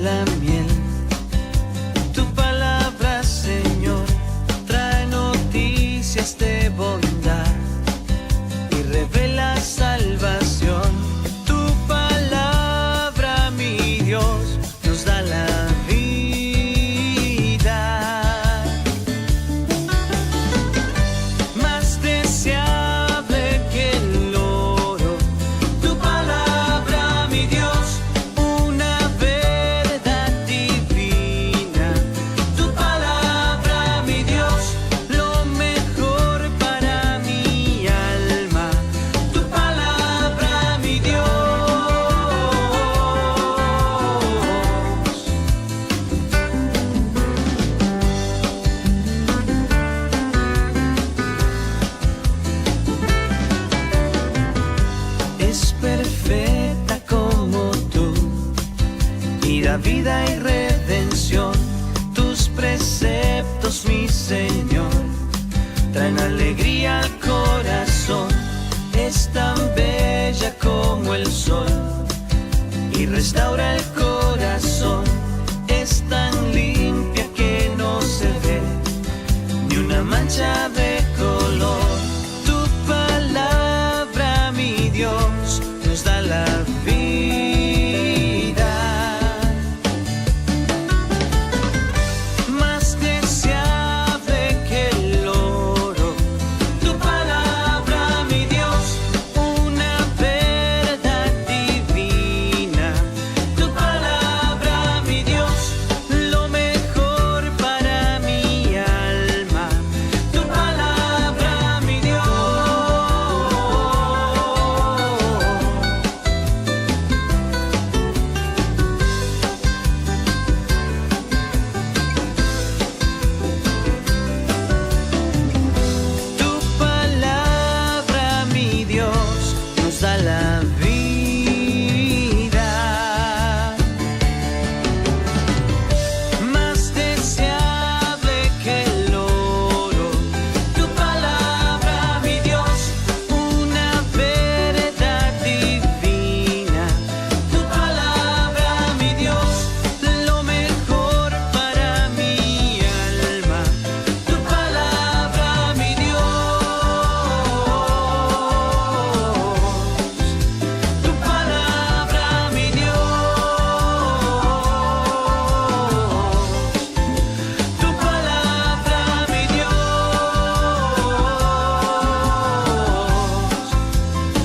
la miel. Tu palabra, Señor, trae noticias de bondad y revela salvación. Tu palabra, mi Dios, nos da la vida. Más deseable que el oro, tu palabra, mi Dios, una verdad divina. Tu palabra, mi Dios, lo mejor para mi alma. Tu palabra, mi Dios. Es perfecta como tú, y da vida y redención. Tus preceptos, mi Señor, traen alegría al corazón. Es tan bella como el sol y restaura el corazón. Es tan limpia que no se ve ni una mancha de color. Tu palabra, mi Dios, nos da la vida. Más deseable que el oro, tu palabra, mi Dios, una verdad divina. Tu palabra, mi Dios, lo mejor para mi alma. Tu palabra, mi Dios. Tu palabra, mi Dios, nos da la vida. Más deseable que el oro, tu palabra, mi Dios, una verdad divina. Tu palabra, mi Dios, lo mejor para mi alma. Tu palabra, mi Dios. Tu palabra, mi Dios. Tu palabra, mi Dios.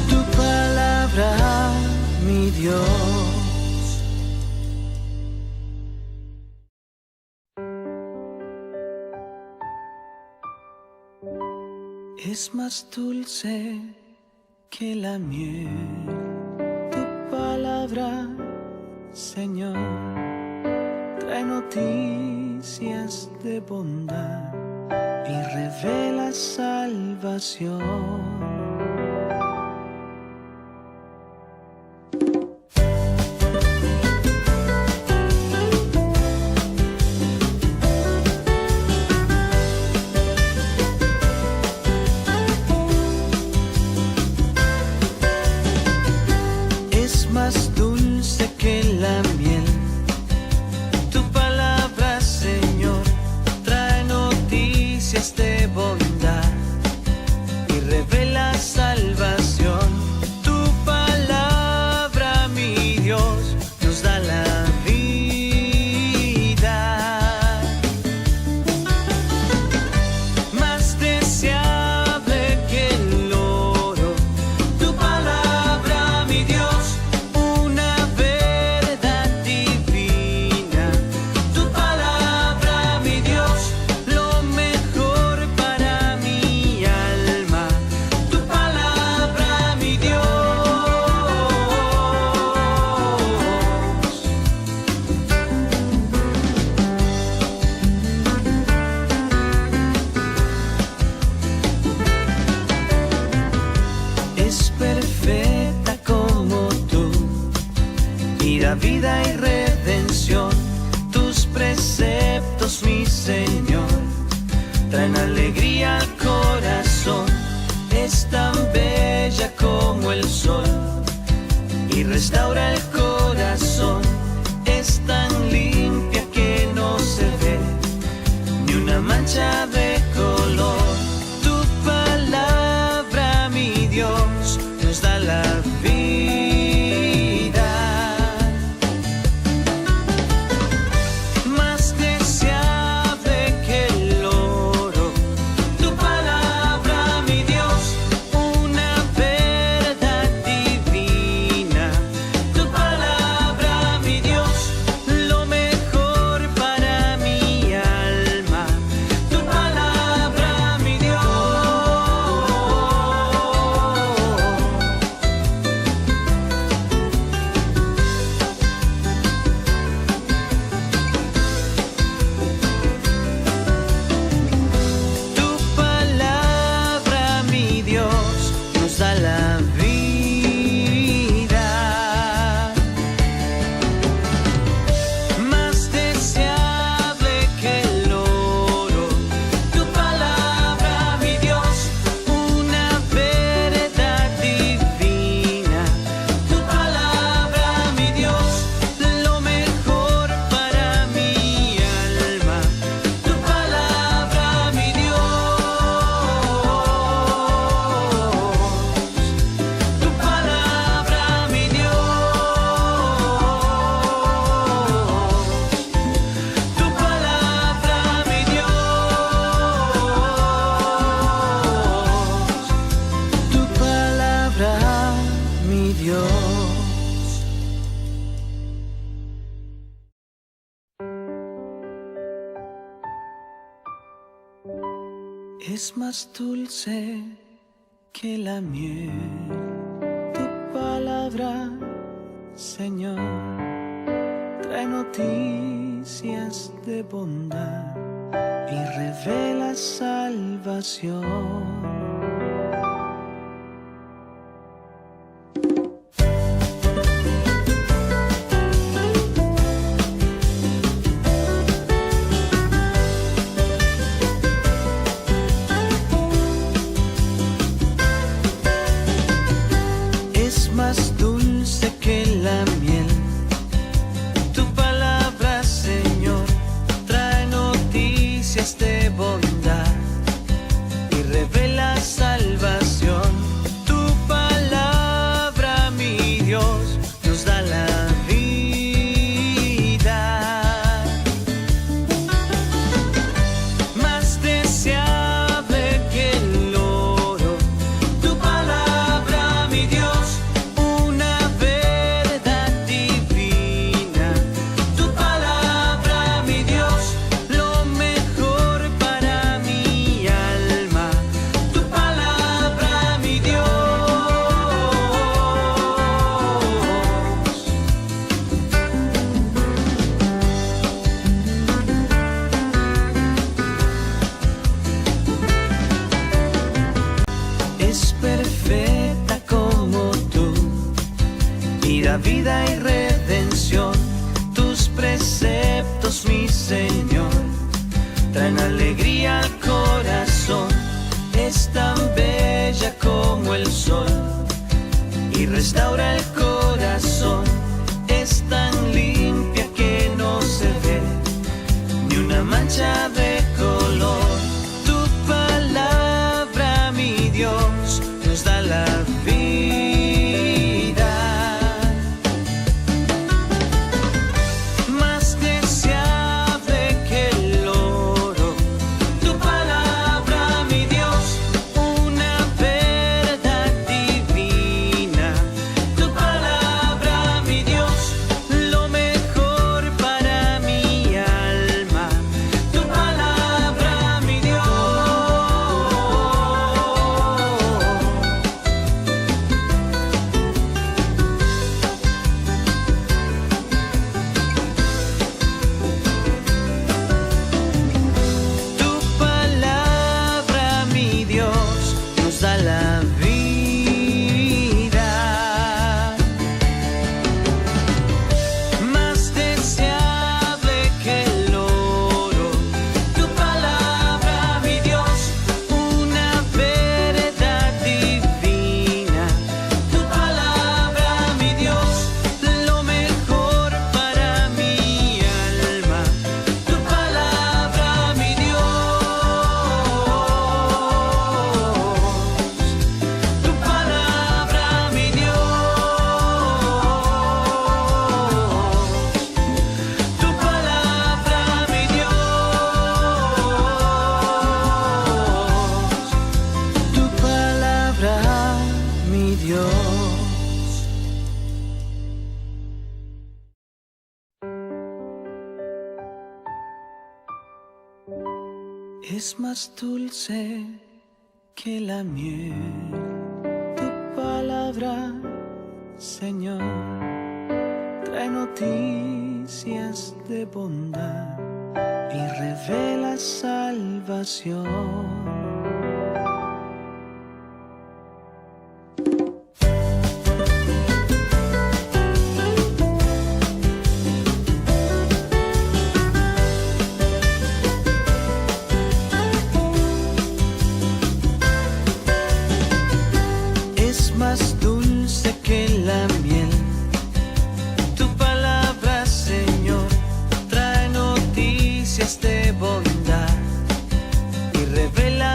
Tu palabra, mi Dios. Es más dulce que la miel, tu palabra, Señor, trae noticias de bondad y revela salvación. Es más dulce que la miel, tu palabra, Señor, trae noticias de bondad y revela salvación. Tu palabra, mi Dios, nos da la vida. Más deseable que el oro, tu palabra, mi Dios, una verdad divina. Tu palabra, mi Dios, lo mejor para mi alma. Tu palabra, mi Dios. Es perfecta como tú, y da vida y redención. Tus preceptos, mi Señor, traen alegría al corazón. Es tan bella como el sol y restaura el corazón. Es tan lindo mi Dios. Es más dulce que la miel, tu palabra, Señor, trae noticias de bondad y revela salvación. Más dulce que la miel, tu palabra, Señor, trae noticias de bondad y revela salvación. Tu palabra, mi Dios, nos da la vida, más deseable que el oro. Tu palabra, mi Dios, es perfecta como tú, y da vida y redención. Tus preceptos, mi Señor, traen alegría al corazón. Es tan bella como el sol y restaura el corazón. Es tan limpia que no se ve ni una mancha de color. Tu palabra, mi Dios, nos da la vida, más deseable que el oro. Tu palabra, mi Dios, una verdad divina. Tu palabra, mi Dios, lo mejor para mi alma. Tu palabra, mi Dios. Tu palabra, mi Dios, nos da la vida, más deseable que el oro. Tu palabra, mi Dios, una verdad divina. Tu palabra, mi Dios, lo mejor para mi alma. Tu palabra, mi Dios. Tu palabra, mi Dios. Tu palabra, mi Dios. Tu palabra, mi Dios. Es más dulce que la miel, tu palabra, Señor, trae noticias de bondad y revela salvación. Es más dulce que la miel, tu palabra, Señor, trae noticias de bondad y revela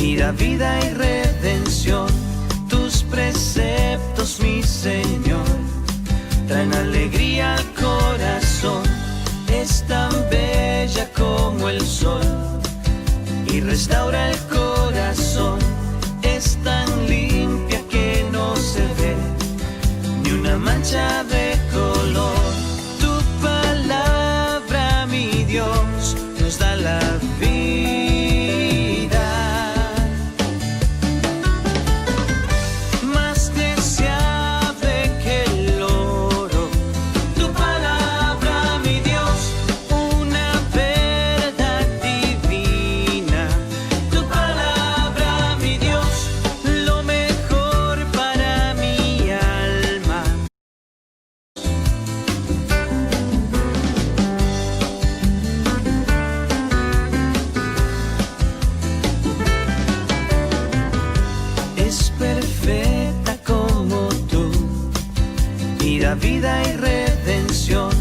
y da vida y redención. Tus preceptos, mi Señor, traen alegría al corazón. Es tan bella como el sol y restaura el corazón. Es tan limpia que no se ve ni una mancha de color. Tu palabra, mi Dios, nos da la vida. Más deseable que el oro, tu palabra, mi Dios, una verdad divina. Tu palabra, mi Dios, lo mejor para mi alma. Es perfecta como tú y da vida y redención.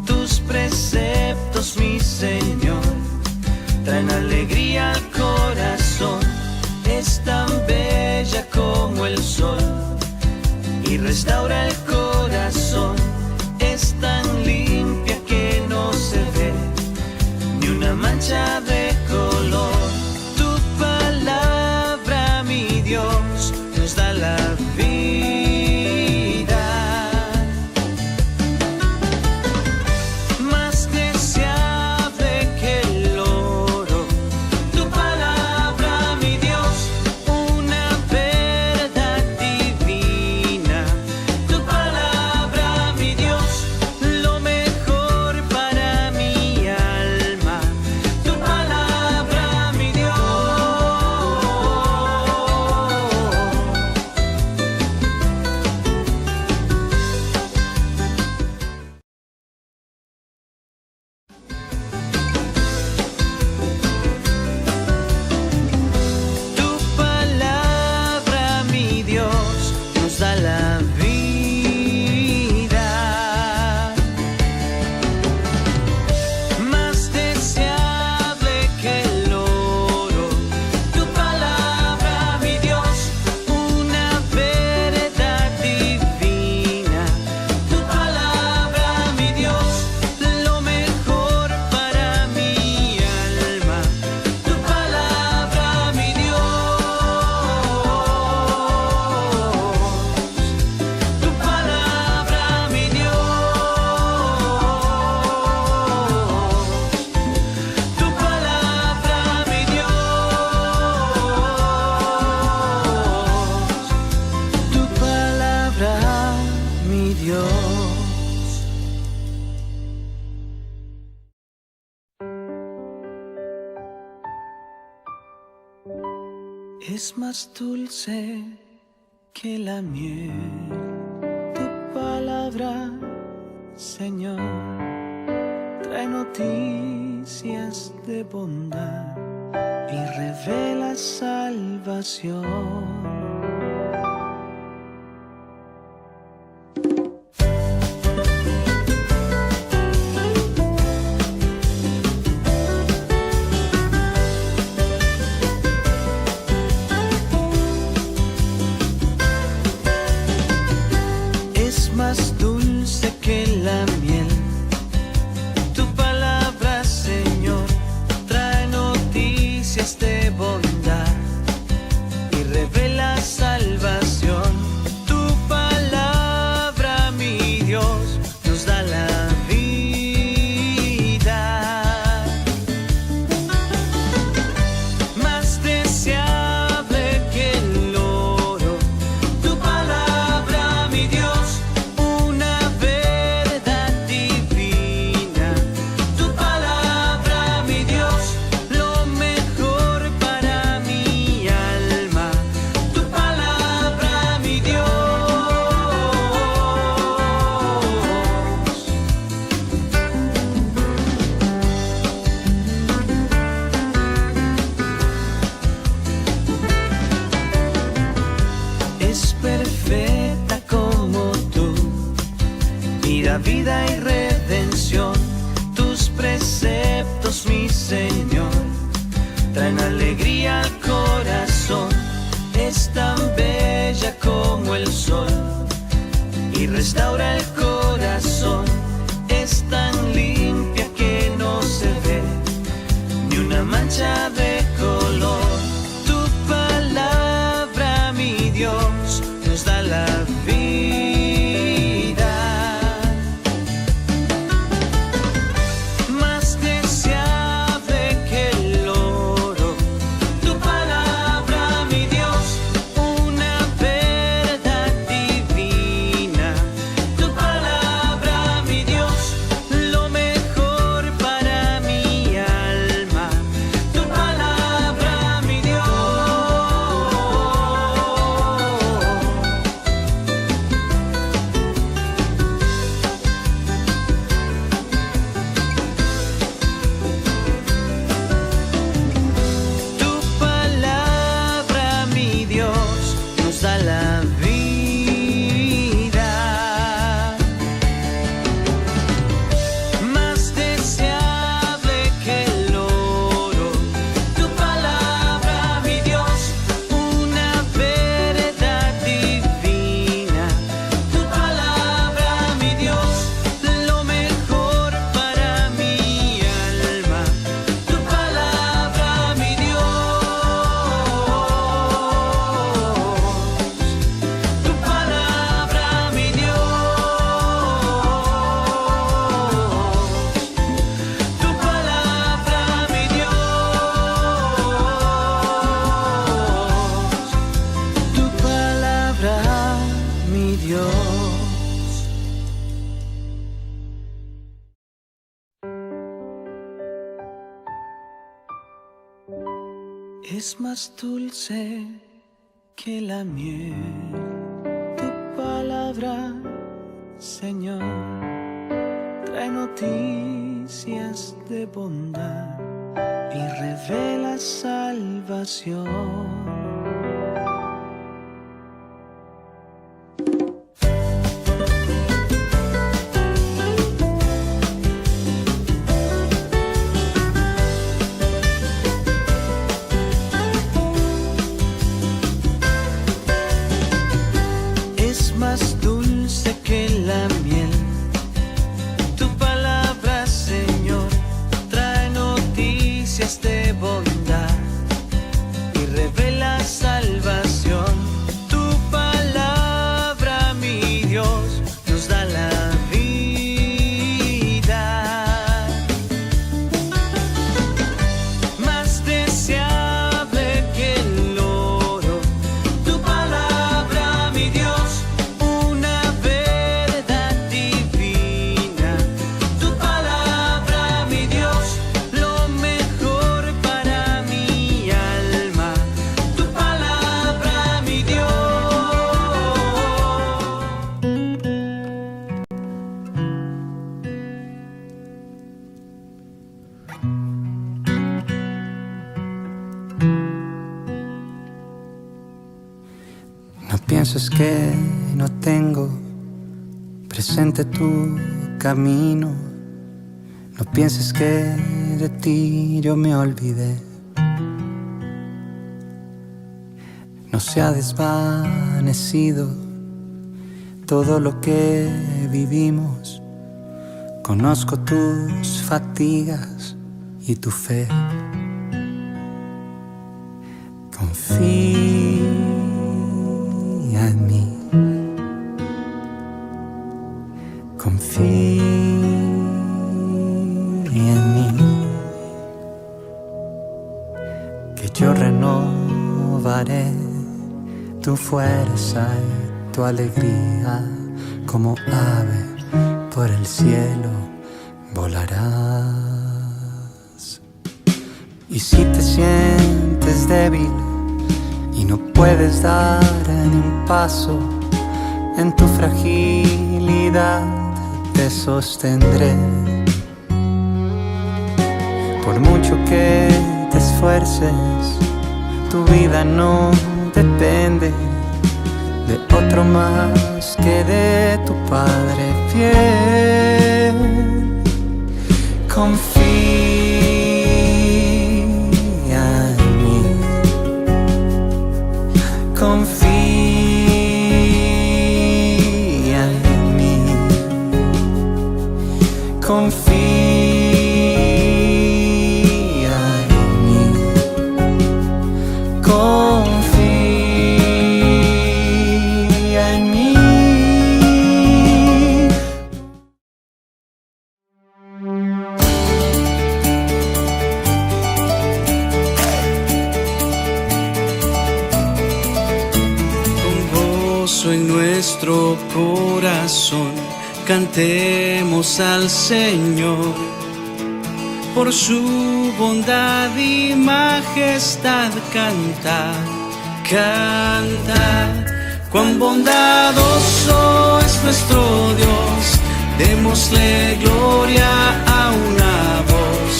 Tus preceptos, mi Señor, traen alegría al corazón. Es tan bella como el sol y restaura el corazón. Es tan limpia que no se ve ni una mancha de color. Tu palabra, mi Dios, nos da la vida. Más deseable que el oro, tu palabra, mi Dios, una verdad divina. Tu palabra, mi Dios, lo mejor para mi alma. Tu palabra, mi Dios. Tu palabra, mi Dios, nos da la vida. Más deseable que el oro, tu palabra, mi Dios, una verdad divina. Tu palabra, mi Dios, lo mejor para mi alma. Tu palabra, mi Dios. Tu palabra, mi Dios. Tu palabra, mi Dios. Tu palabra, mi Dios. Es más dulce que la miel, tu palabra, Señor, trae noticias de bondad y revela salvación. Es más dulce que la miel, tu palabra, Señor, trae noticias de bondad y revela salvación. Tu palabra, mi Dios, nos da la vida. Más deseable que el oro, tu palabra, mi Dios, una verdad divina. Tu palabra, mi Dios, lo mejor para mi alma. Tu palabra, mi Dios. Es perfecta como tú y da vida y redención. Tus preceptos, mi Señor, traen alegría al corazón. es más dulce que la miel. Tu palabra, Señor, trae noticias de bondad y revela salvación. Más dulce que la miel. Tu palabra, Señor, trae noticias de bondad y revela salvación. Tu palabra, mi Dios, nos da la vida. Más deseable que el oro, tu palabra, mi Dios. No pienses que no tengo presente tu camino. No pienses que de ti yo me olvidé. No se ha desvanecido todo lo que vivimos. Conozco tus fatigas y tu fe. Confía en mí. Confía en mí. Que yo renovaré tu fuerza y tu alegría. Como ave por el cielo volarás. Y si te sientes débil y no puedes dar ni un paso, en tu fragilidad te sostendré. Por mucho que te esfuerces, tu vida no depende de otro más que de tu Padre fiel. Confía en mí. Confía en mí. Confía en mí. Confía en mí. En nuestro corazón cantemos al Señor por su bondad y majestad. Cantar, cantar, cuán bondadoso es nuestro Dios. Démosle gloria a una voz.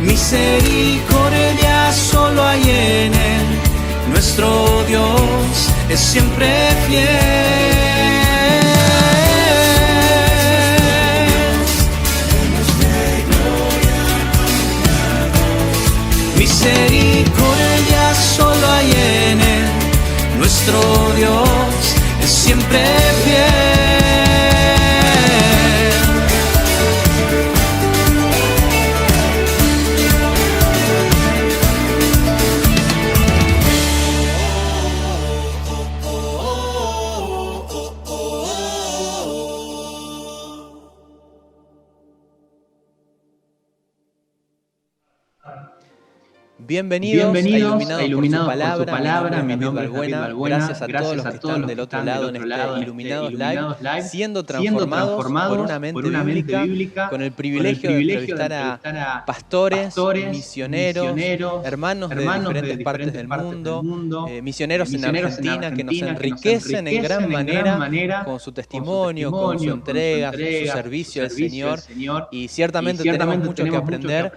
Misericordia solo hay en Él. Nuestro Dios es siempre fiel. Misericordia solo hay en Él. Nuestro Dios es siempre fiel. Bienvenidos a Iluminados por su Palabra. Mi nombre es David Balbuena. Gracias a todos los que están del otro lado en este Iluminados Live, siendo transformados por una mente bíblica, con el privilegio de entrevistar a pastores, misioneros, hermanos de diferentes partes del mundo, misioneros en Argentina que nos enriquecen en gran manera con su testimonio, con su entrega, su servicio al Señor. Y ciertamente tenemos mucho que aprender.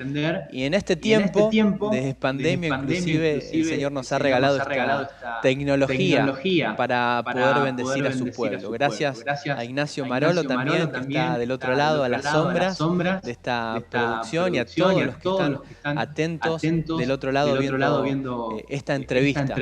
Y en este tiempo de pandemia, inclusive el Señor nos ha regalado esta tecnología para poder bendecir a su pueblo. Gracias a Ignacio Marolo también, que está del otro lado, a las sombras de esta producción, y a todos los que están atentos del otro lado viendo esta entrevista.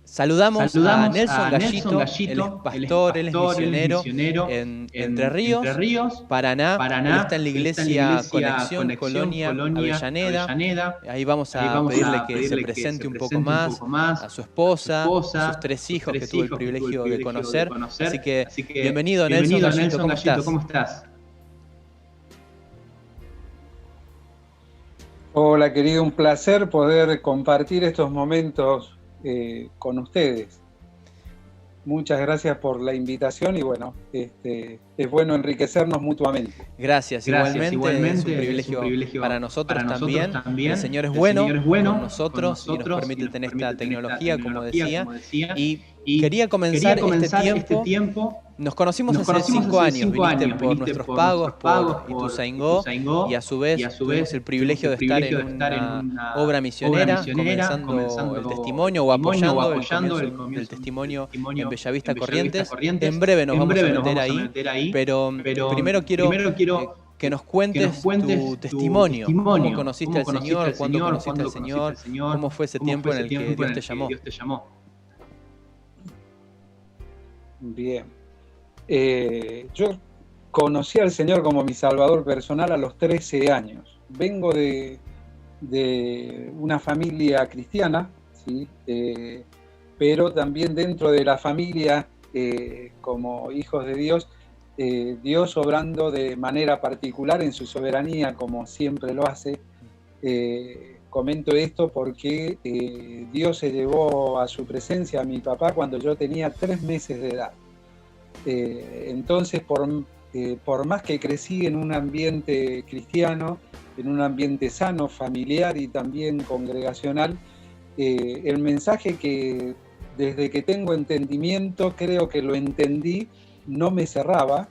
Saludamos a Nelson Gallito, él es pastor, él es misionero en Entre Ríos, Paraná. Él está en la iglesia Conexión, Colonia, Avellaneda. Ahí vamos a pedirle que se presente un poco más, a su esposa, a sus 3 hijos que tuve el privilegio de conocer. Así que bienvenido, Nelson Gallito, ¿cómo estás? Hola, querido, un placer poder compartir estos momentos con ustedes. Muchas gracias por la invitación y bueno, es bueno enriquecernos mutuamente. Gracias. Igualmente es un privilegio para nosotros también. El Señor es bueno con nosotros y nos permite tener esta tecnología, como decía. Y quería comenzar este tiempo. Nos conocimos hace 5 años, viniste por nuestros pagos, por Ituzaingó, y a su vez tuvimos el privilegio de estar en una obra misionera, comenzando el testimonio o apoyando el comienzo del testimonio en Bellavista Corrientes. En breve nos vamos a meter ahí, pero primero quiero que nos cuentes tu testimonio. ¿Cómo conociste al Señor? ¿Cuándo conociste al Señor? ¿Cómo fue ese tiempo en el que Dios te llamó? Bien. Yo conocí al Señor como mi Salvador personal a los 13 años. Vengo de una familia cristiana, ¿sí? Pero también dentro de la familia, como hijos de Dios, Dios obrando de manera particular en su soberanía, como siempre lo hace. Comento esto porque Dios se llevó a su presencia a mi papá cuando yo tenía 3 meses de edad. Entonces, por más que crecí en un ambiente cristiano, en un ambiente sano, familiar y también congregacional, el mensaje que desde que tengo entendimiento, creo que lo entendí, no me cerraba,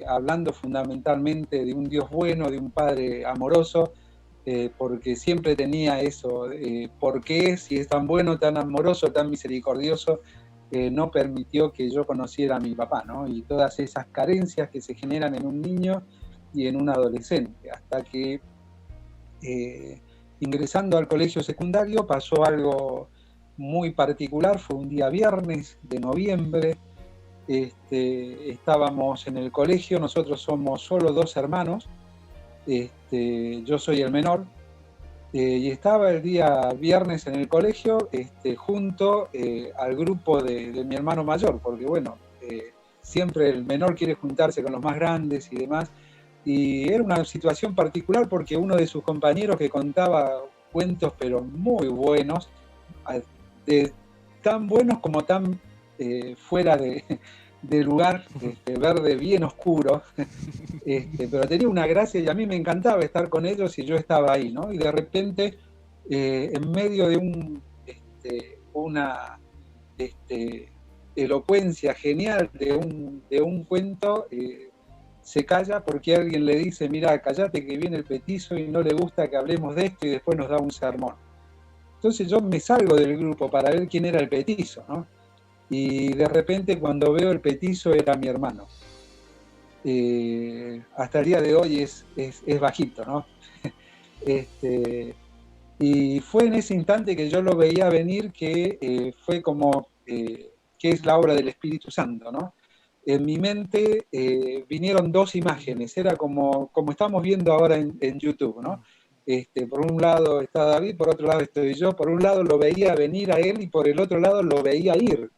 hablando fundamentalmente de un Dios bueno, de un Padre amoroso, porque siempre tenía eso, ¿por qué si es tan bueno, tan amoroso, tan misericordioso, no permitió que yo conociera a mi papá, ¿no? Y todas esas carencias que se generan en un niño y en un adolescente, hasta que ingresando al colegio secundario pasó algo muy particular. Fue un día viernes de noviembre, estábamos en el colegio, nosotros somos solo 2 hermanos, yo soy el menor, y estaba el día viernes en el colegio junto al grupo de mi hermano mayor, porque bueno, siempre el menor quiere juntarse con los más grandes y demás, y era una situación particular porque uno de sus compañeros que contaba cuentos pero muy buenos, tan buenos como tan fuera de lugar, verde bien oscuro, pero tenía una gracia y a mí me encantaba estar con ellos y yo estaba ahí, ¿no? Y de repente, en medio de una elocuencia genial de un cuento, se calla porque alguien le dice, mira, callate que viene el petizo y no le gusta que hablemos de esto, y después nos da un sermón. Entonces yo me salgo del grupo para ver quién era el petizo, ¿no? Y de repente cuando veo el petizo era mi hermano. Hasta el día de hoy es bajito, ¿no? Y fue en ese instante que yo lo veía venir, que fue como, que es la obra del Espíritu Santo, ¿no? En mi mente vinieron 2 imágenes, era como estamos viendo ahora en YouTube, ¿no? Por un lado está David, por otro lado estoy yo, por un lado lo veía venir a él y por el otro lado lo veía ir.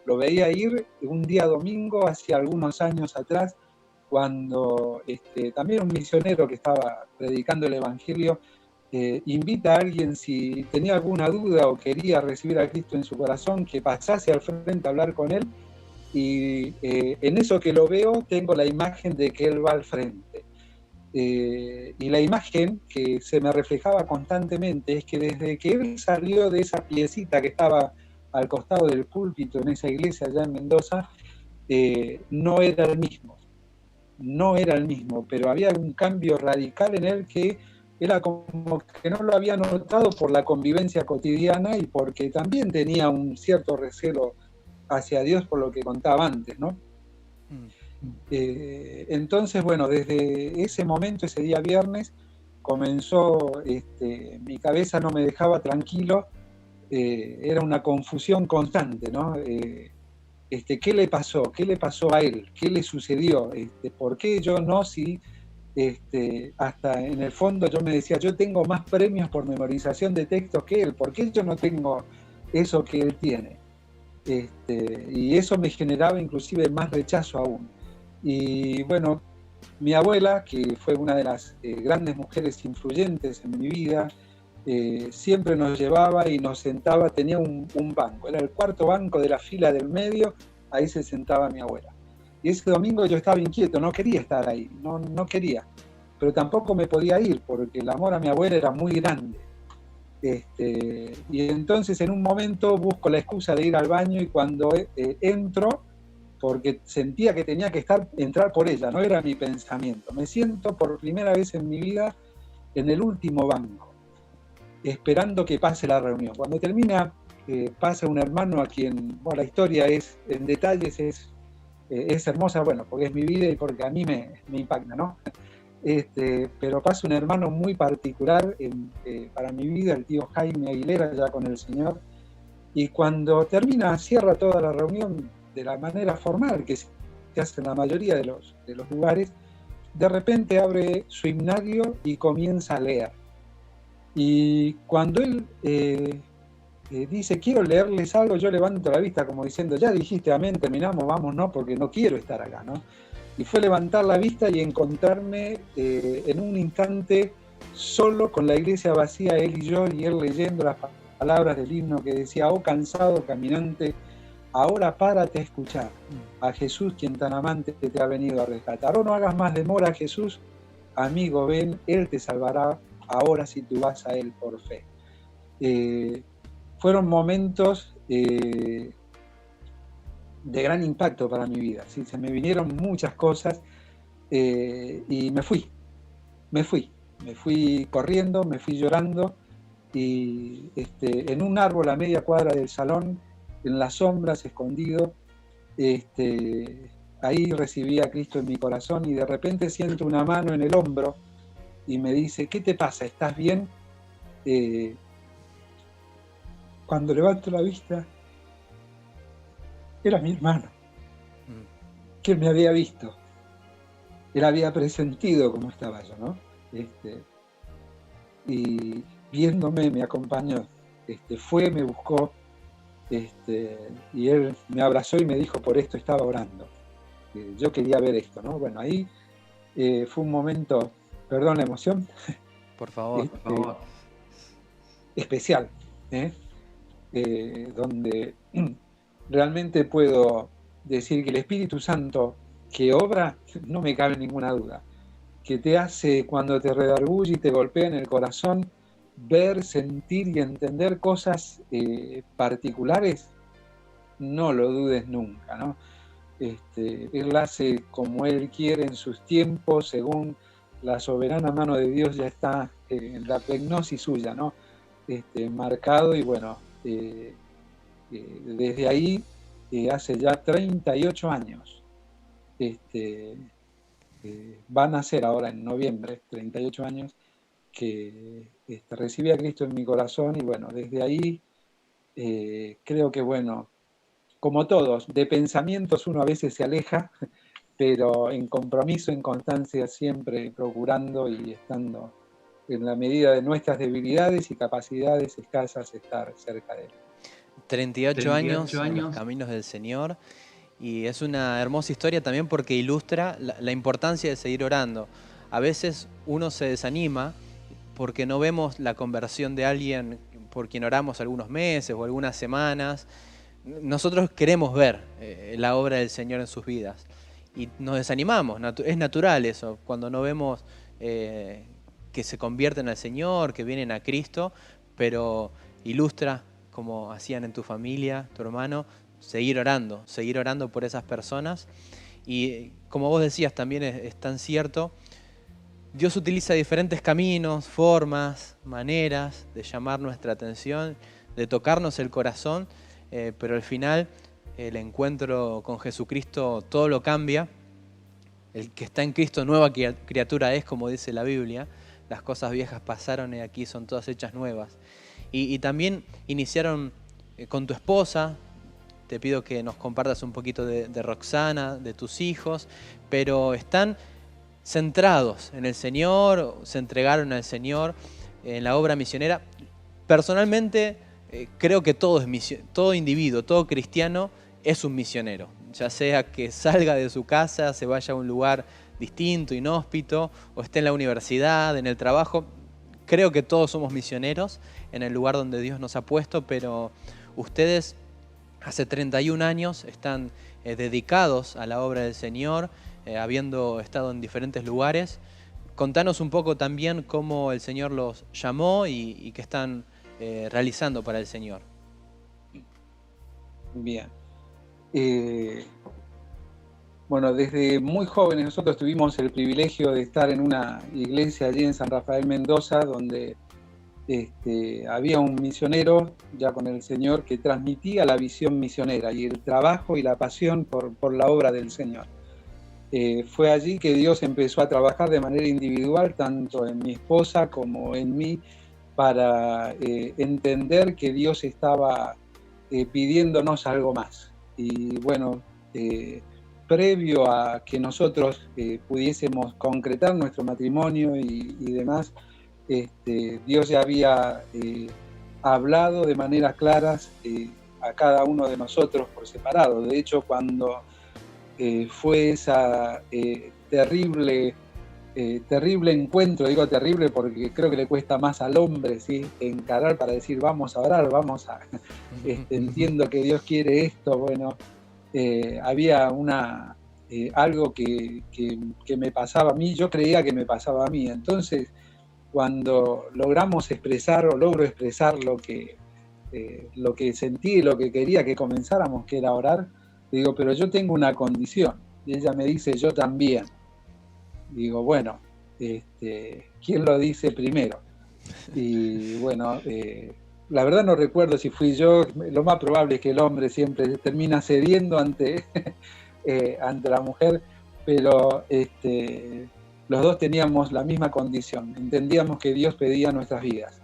Lo veía ir un día domingo, hace algunos años atrás, cuando también un misionero que estaba predicando el Evangelio invita a alguien, si tenía alguna duda o quería recibir a Cristo en su corazón, que pasase al frente a hablar con él, y en eso que lo veo tengo la imagen de que él va al frente. Y la imagen que se me reflejaba constantemente es que desde que él salió de esa piecita que estaba al costado del púlpito en esa iglesia allá en Mendoza, no era el mismo. No era el mismo, pero había un cambio radical en él que era como que no lo había notado por la convivencia cotidiana y porque también tenía un cierto recelo hacia Dios por lo que contaba antes, ¿no? Entonces, bueno, desde ese momento, ese día viernes, comenzó, mi cabeza no me dejaba tranquilo, era una confusión constante, ¿no? ¿Qué le pasó? ¿Qué le pasó a él? ¿Qué le sucedió? ¿Por qué yo no? Si hasta en el fondo yo me decía, yo tengo más premios por memorización de textos que él, ¿por qué yo no tengo eso que él tiene? Y eso me generaba inclusive más rechazo aún. Y bueno, mi abuela, que fue una de las grandes mujeres influyentes en mi vida, siempre nos llevaba y nos sentaba, tenía un banco, era el cuarto banco de la fila del medio, ahí se sentaba mi abuela. Y ese domingo yo estaba inquieto, no quería estar ahí, no quería, pero tampoco me podía ir porque el amor a mi abuela era muy grande. Y entonces en un momento busco la excusa de ir al baño y cuando entro, porque sentía que tenía que entrar por ella, no era mi pensamiento, me siento por primera vez en mi vida en el último banco, esperando que pase la reunión. Cuando termina, pasa un hermano a quien, bueno, la historia es, en detalles es hermosa, bueno, porque es mi vida y porque a mí me impacta, ¿no? Pero pasa un hermano muy particular para mi vida, el tío Jaime Aguilera, ya con el Señor, y cuando termina, cierra toda la reunión de la manera formal que se hace en la mayoría de los lugares, de repente abre su himnario y comienza a leer. Y cuando él dice, quiero leerles algo, yo levanto la vista como diciendo, ya dijiste amén, terminamos, vamos, no, porque no quiero estar acá, ¿no? Y fue levantar la vista y encontrarme en un instante solo con la iglesia vacía, él y yo, y él leyendo las palabras del himno que decía, oh cansado caminante, ahora párate a escuchar a Jesús, quien tan amante te ha venido a rescatar. Oh, no hagas más demora, Jesús, amigo, ven, Él te salvará ahora si tú vas a Él por fe. Fueron momentos de gran impacto para mi vida, ¿sí? Se me vinieron muchas cosas y me fui corriendo, me fui llorando y en un árbol a media cuadra del salón, en las sombras, escondido, ahí recibí a Cristo en mi corazón y de repente siento una mano en el hombro y me dice, ¿qué te pasa? ¿Estás bien? Cuando levanto la vista, era mi hermano, que él me había visto, él había presentido cómo estaba yo, ¿no? Y viéndome me acompañó, fue, me buscó, y él me abrazó y me dijo, por esto estaba orando, yo quería ver esto, ¿no? Bueno, ahí fue un momento, perdón la emoción, por favor, especial, donde realmente puedo decir que el Espíritu Santo que obra, no me cabe ninguna duda, que te hace cuando te redarguye y te golpea en el corazón, ver, sentir y entender cosas particulares, no lo dudes nunca, ¿no? Él hace como Él quiere en sus tiempos, según la soberana mano de Dios ya está en la plegnosis suya, ¿no? Marcado y bueno, desde ahí, hace ya 38 años, van a ser ahora en noviembre, 38 años, que recibí a Cristo en mi corazón y bueno, desde ahí creo que bueno, como todos, de pensamientos uno a veces se aleja, pero en compromiso, en constancia, siempre procurando y estando en la medida de nuestras debilidades y capacidades escasas estar cerca de Él. 38 años en los caminos del Señor. Y es una hermosa historia también porque ilustra la importancia de seguir orando. A veces uno se desanima porque no vemos la conversión de alguien por quien oramos algunos meses o algunas semanas. Nosotros queremos ver la obra del Señor en sus vidas y nos desanimamos, es natural eso, cuando no vemos que se convierten al Señor, que vienen a Cristo, pero ilustra, como hacían en tu familia, tu hermano, seguir orando por esas personas. Y como vos decías, también es tan cierto, Dios utiliza diferentes caminos, formas, maneras de llamar nuestra atención, de tocarnos el corazón, pero al final el encuentro con Jesucristo todo lo cambia. El que está en Cristo nueva criatura es, como dice la Biblia. Las cosas viejas pasaron y aquí son todas hechas nuevas. Y también iniciaron con tu esposa. Te pido que nos compartas un poquito de Roxana, de tus hijos, pero están centrados en el Señor, se entregaron al Señor en la obra misionera. Personalmente creo que todo individuo, todo cristiano es un misionero, ya sea que salga de su casa, se vaya a un lugar distinto, inhóspito, o esté en la universidad, en el trabajo. Creo que todos somos misioneros en el lugar donde Dios nos ha puesto, pero ustedes hace 31 años están dedicados a la obra del Señor, habiendo estado en diferentes lugares. Contanos un poco también cómo el Señor los llamó y qué están realizando para el Señor. Bien. Bueno, desde muy jóvenes nosotros tuvimos el privilegio de estar en una iglesia allí en San Rafael Mendoza, donde había un misionero ya con el Señor que transmitía la visión misionera y el trabajo y la pasión por la obra del Señor. Fue allí que Dios empezó a trabajar de manera individual, tanto en mi esposa como en mí, para entender que Dios estaba pidiéndonos algo más. Y bueno, previo a que nosotros pudiésemos concretar nuestro matrimonio y demás, Dios ya había hablado de maneras claras a cada uno de nosotros por separado. De hecho, cuando fue esa terrible encuentro, digo terrible porque creo que le cuesta más al hombre, ¿sí?, encarar para decir vamos a orar, entiendo que Dios quiere esto. Bueno, había algo que me pasaba a mí, yo creía que me pasaba a mí. Entonces, cuando logro expresar lo que sentí, lo que quería que comenzáramos, que era orar, digo, pero yo tengo una condición. Y ella me dice, yo también. Digo, bueno, ¿quién lo dice primero? Y bueno, la verdad no recuerdo si fui yo. Lo más probable es que el hombre siempre termina cediendo ante la mujer, pero los dos teníamos la misma condición. Entendíamos que Dios pedía nuestras vidas.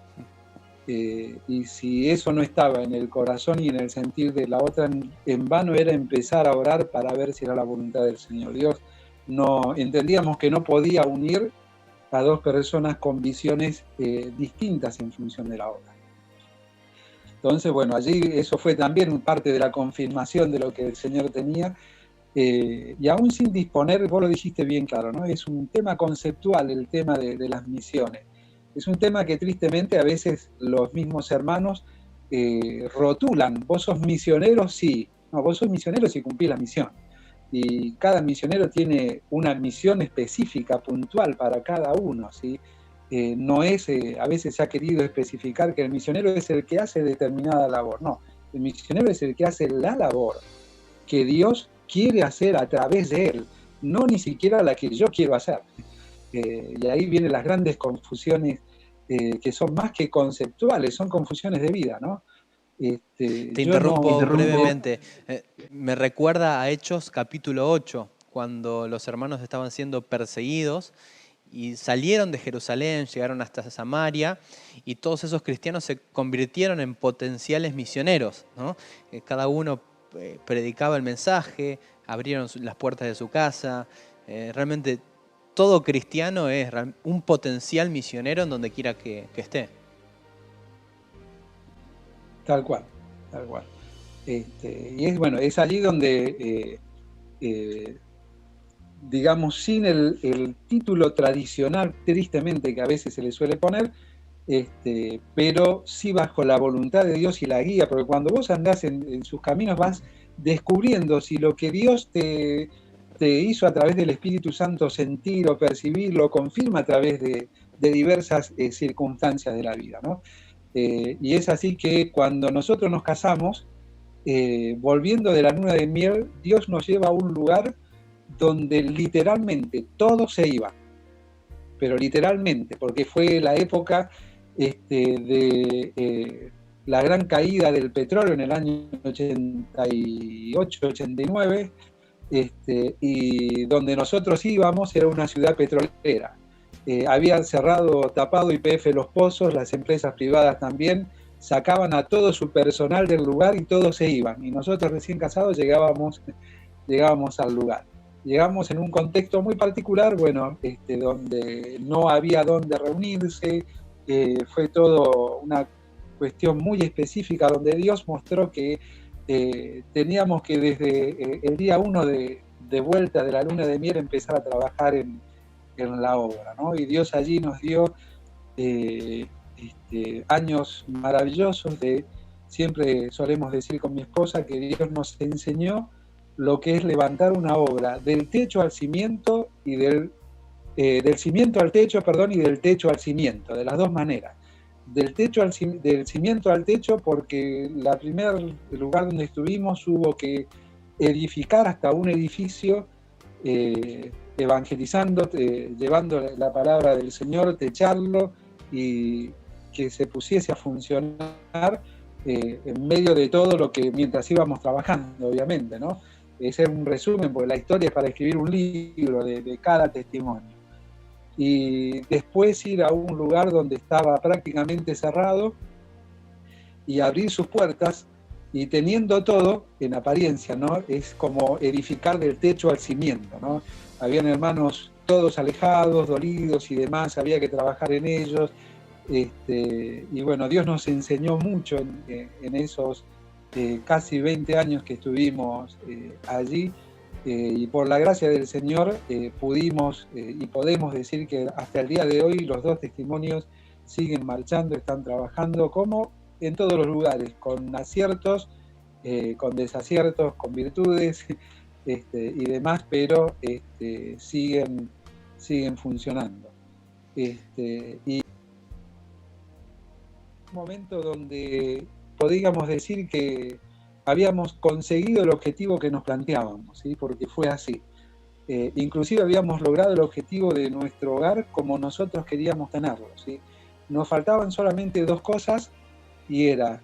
Y si eso no estaba en el corazón y en el sentir de la otra, en vano era empezar a orar para ver si era la voluntad del Señor. Dios no entendíamos que no podía unir a dos personas con visiones distintas en función de la obra. Entonces, bueno, allí eso fue también parte de la confirmación de lo que el Señor tenía, y aún sin disponer, vos lo dijiste bien claro, ¿no? Es un tema conceptual el tema de las misiones. Es un tema que tristemente a veces los mismos hermanos rotulan. Vos sos misionero, sí. No, vos sos misionero si cumplís la misión. Y cada misionero tiene una misión específica, puntual para cada uno, ¿sí? No es, a veces se ha querido especificar que el misionero es el que hace determinada labor. No, el misionero es el que hace la labor que Dios quiere hacer a través de él, no ni siquiera la que yo quiero hacer. Y ahí vienen las grandes confusiones que son más que conceptuales, son confusiones de vida, ¿no? Te interrumpo brevemente. Me recuerda a Hechos capítulo 8, cuando los hermanos estaban siendo perseguidos y salieron de Jerusalén, llegaron hasta Samaria, y todos esos cristianos se convirtieron en potenciales misioneros, ¿no? Cada uno predicaba el mensaje, abrieron las puertas de su casa. Realmente todo cristiano es un potencial misionero en donde quiera que esté. Tal cual, tal cual. Y es allí donde digamos, sin el título tradicional, tristemente, que a veces se le suele poner, pero sí bajo la voluntad de Dios y la guía, porque cuando vos andás en sus caminos vas descubriendo si lo que Dios te hizo a través del Espíritu Santo sentir o percibir, lo confirma a través de diversas circunstancias de la vida, ¿no? Y es así que cuando nosotros nos casamos, volviendo de la luna de miel, Dios nos lleva a un lugar donde literalmente todos se iban, pero literalmente, porque fue la época de la gran caída del petróleo en el año 88, 89, y donde nosotros íbamos era una ciudad petrolera. Habían cerrado, tapado YPF los pozos, las empresas privadas también, sacaban a todo su personal del lugar y todos se iban. Y nosotros recién casados llegábamos al lugar. Llegamos en un contexto muy particular, bueno, donde no había dónde reunirse, fue todo una cuestión muy específica donde Dios mostró que teníamos que desde el día 1 de vuelta de la luna de miel empezar a trabajar en la obra, ¿no? Y Dios allí nos dio años maravillosos siempre solemos decir con mi esposa que Dios nos enseñó lo que es levantar una obra del techo al cimiento y del cimiento al techo, perdón, y del techo al cimiento, de las dos maneras. Del cimiento al techo, porque el primer lugar donde estuvimos hubo que edificar hasta un edificio, evangelizando, llevando la palabra del Señor, techarlo y que se pusiese a funcionar en medio de todo lo que mientras íbamos trabajando, obviamente, ¿no? Ese es un resumen, porque la historia es para escribir un libro de cada testimonio. Y después ir a un lugar donde estaba prácticamente cerrado y abrir sus puertas, y teniendo todo en apariencia, ¿no? Es como edificar del techo al cimiento, ¿no? Habían hermanos todos alejados, dolidos y demás, había que trabajar en ellos. Y bueno, Dios nos enseñó mucho en esos casi 20 años que estuvimos allí, y por la gracia del Señor pudimos y podemos decir que hasta el día de hoy los dos testimonios siguen marchando, están trabajando como en todos los lugares, con aciertos, con desaciertos, con virtudes y demás, pero siguen funcionando. Y un momento donde podríamos decir que habíamos conseguido el objetivo que nos planteábamos, ¿sí? Porque fue así. Inclusive habíamos logrado el objetivo de nuestro hogar como nosotros queríamos tenerlo, ¿sí? Nos faltaban solamente dos cosas, y era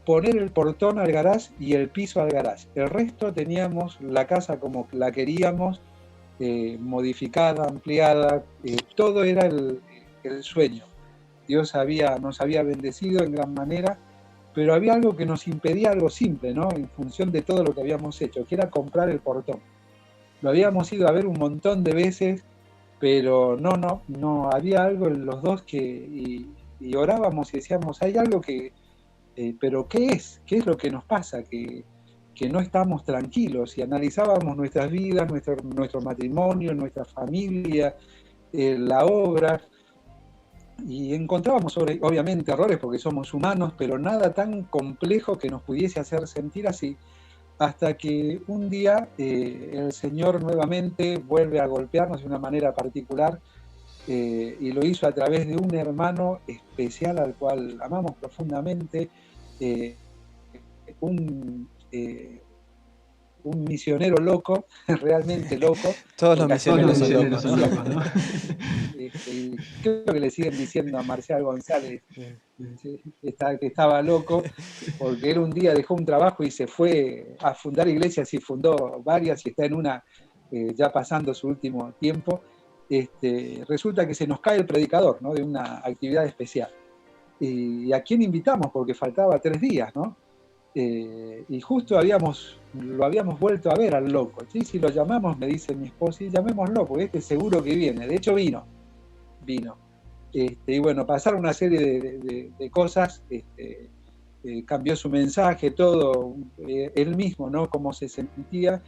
poner el portón al garage y el piso al garage. El resto teníamos la casa como la queríamos, modificada, ampliada, todo era el sueño. Dios nos había bendecido en gran manera, pero había algo que nos impedía, algo simple, ¿no? En función de todo lo que habíamos hecho, que era comprar el portón. Lo habíamos ido a ver un montón de veces, pero no, había algo en los dos y orábamos y decíamos, hay algo que, pero ¿qué es? ¿Qué es lo que nos pasa? Que no estamos tranquilos, y analizábamos nuestras vidas, nuestro matrimonio, nuestra familia, la obra, y encontrábamos obviamente errores porque somos humanos, pero nada tan complejo que nos pudiese hacer sentir así, hasta que un día el Señor nuevamente vuelve a golpearnos de una manera particular, y lo hizo a través de un hermano especial al cual amamos profundamente, un misionero loco, realmente loco. Todos los misioneros son locos, ¿no? Creo que le siguen diciendo a Marcial González que estaba loco, porque él un día dejó un trabajo y se fue a fundar iglesias, y fundó varias, y está en una ya pasando su último tiempo. Resulta que se nos cae el predicador, ¿no? De una actividad especial. ¿Y a quién invitamos? Porque faltaba 3 días, ¿no? Y justo lo habíamos vuelto a ver al loco. ¿Sí? Si lo llamamos, me dice mi esposa, y llamémoslo, porque seguro que viene. De hecho vino. Y bueno, pasaron una serie de cosas, cambió su mensaje, todo, él mismo, ¿no? Cómo se sentía,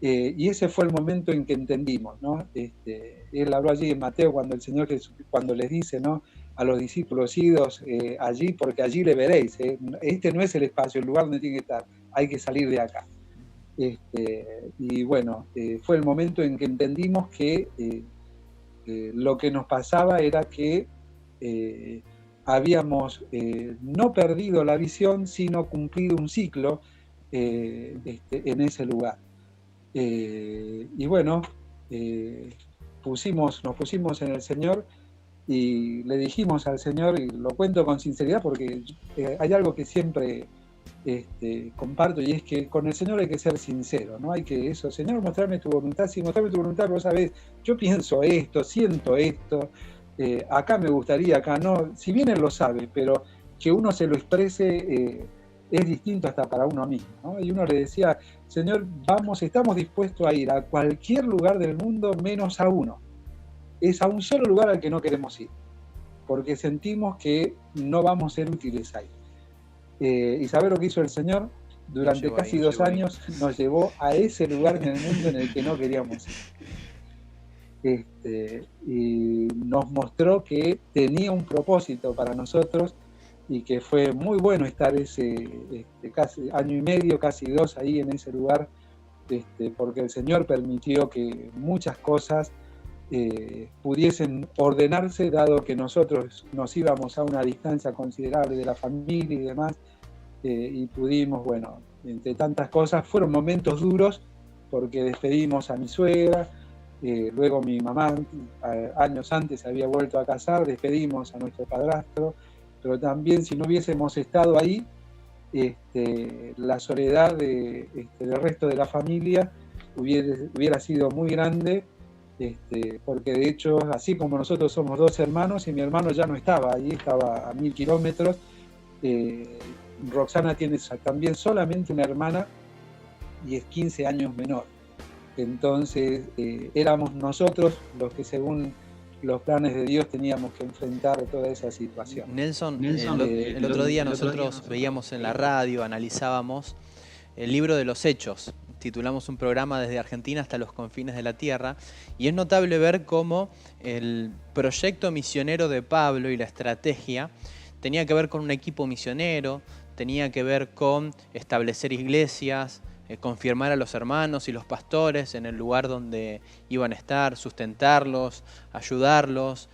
Y ese fue el momento en que entendimos, ¿no? Él habló allí en Mateo cuando el Señor Jesús, cuando les dice, ¿no?, a los discípulos, idos allí, porque allí le veréis. Este no es el espacio, el lugar donde tiene que estar, hay que salir de acá. Y bueno, fue el momento en que entendimos que lo que nos pasaba era que habíamos no perdido la visión, sino cumplido un ciclo en ese lugar. Y bueno, nos pusimos en el Señor y le dijimos al Señor, y lo cuento con sinceridad porque hay algo que siempre comparto, y es que con el Señor hay que ser sincero, ¿no? Hay que eso, Señor, mostrarme tu voluntad, sí, mostrarme tu voluntad, pero sabes, yo pienso esto, siento esto, acá me gustaría, acá no, si bien Él lo sabe, pero que uno se lo exprese es distinto hasta para uno mismo, ¿no? Y uno le decía, Señor, estamos dispuestos a ir a cualquier lugar del mundo menos a uno. Es a un solo lugar al que no queremos ir, porque sentimos que no vamos a ser útiles ahí. ¿Y sabe lo que hizo el Señor? Durante casi 2 años nos llevó a ese lugar en el mundo en el que no queríamos ir. Y nos mostró que tenía un propósito para nosotros y que fue muy bueno estar casi 1 año y medio, casi 2 ahí en ese lugar, porque el Señor permitió que muchas cosas pudiesen ordenarse, dado que nosotros nos íbamos a una distancia considerable de la familia y demás, y pudimos, bueno, entre tantas cosas, fueron momentos duros, porque despedimos a mi suegra, luego mi mamá, años antes, se había vuelto a casar, despedimos a nuestro padrastro, pero también si no hubiésemos estado ahí, la soledad del resto de la familia hubiera sido muy grande, porque de hecho, así como nosotros somos 2 hermanos, y mi hermano ya no estaba ahí, estaba a 1000 kilómetros. Roxana tiene también solamente una hermana y es 15 años menor. Entonces éramos nosotros los que, según los planes de Dios, teníamos que enfrentar toda esa situación. Nelson, el otro día nosotros veíamos en la radio, analizábamos el libro de los Hechos. Titulamos un programa desde Argentina hasta los confines de la tierra, y es notable ver cómo el proyecto misionero de Pablo y la estrategia tenía que ver con un equipo misionero, tenía que ver con establecer iglesias, confirmar a los hermanos y los pastores en el lugar donde iban a estar, sustentarlos, ayudarlos.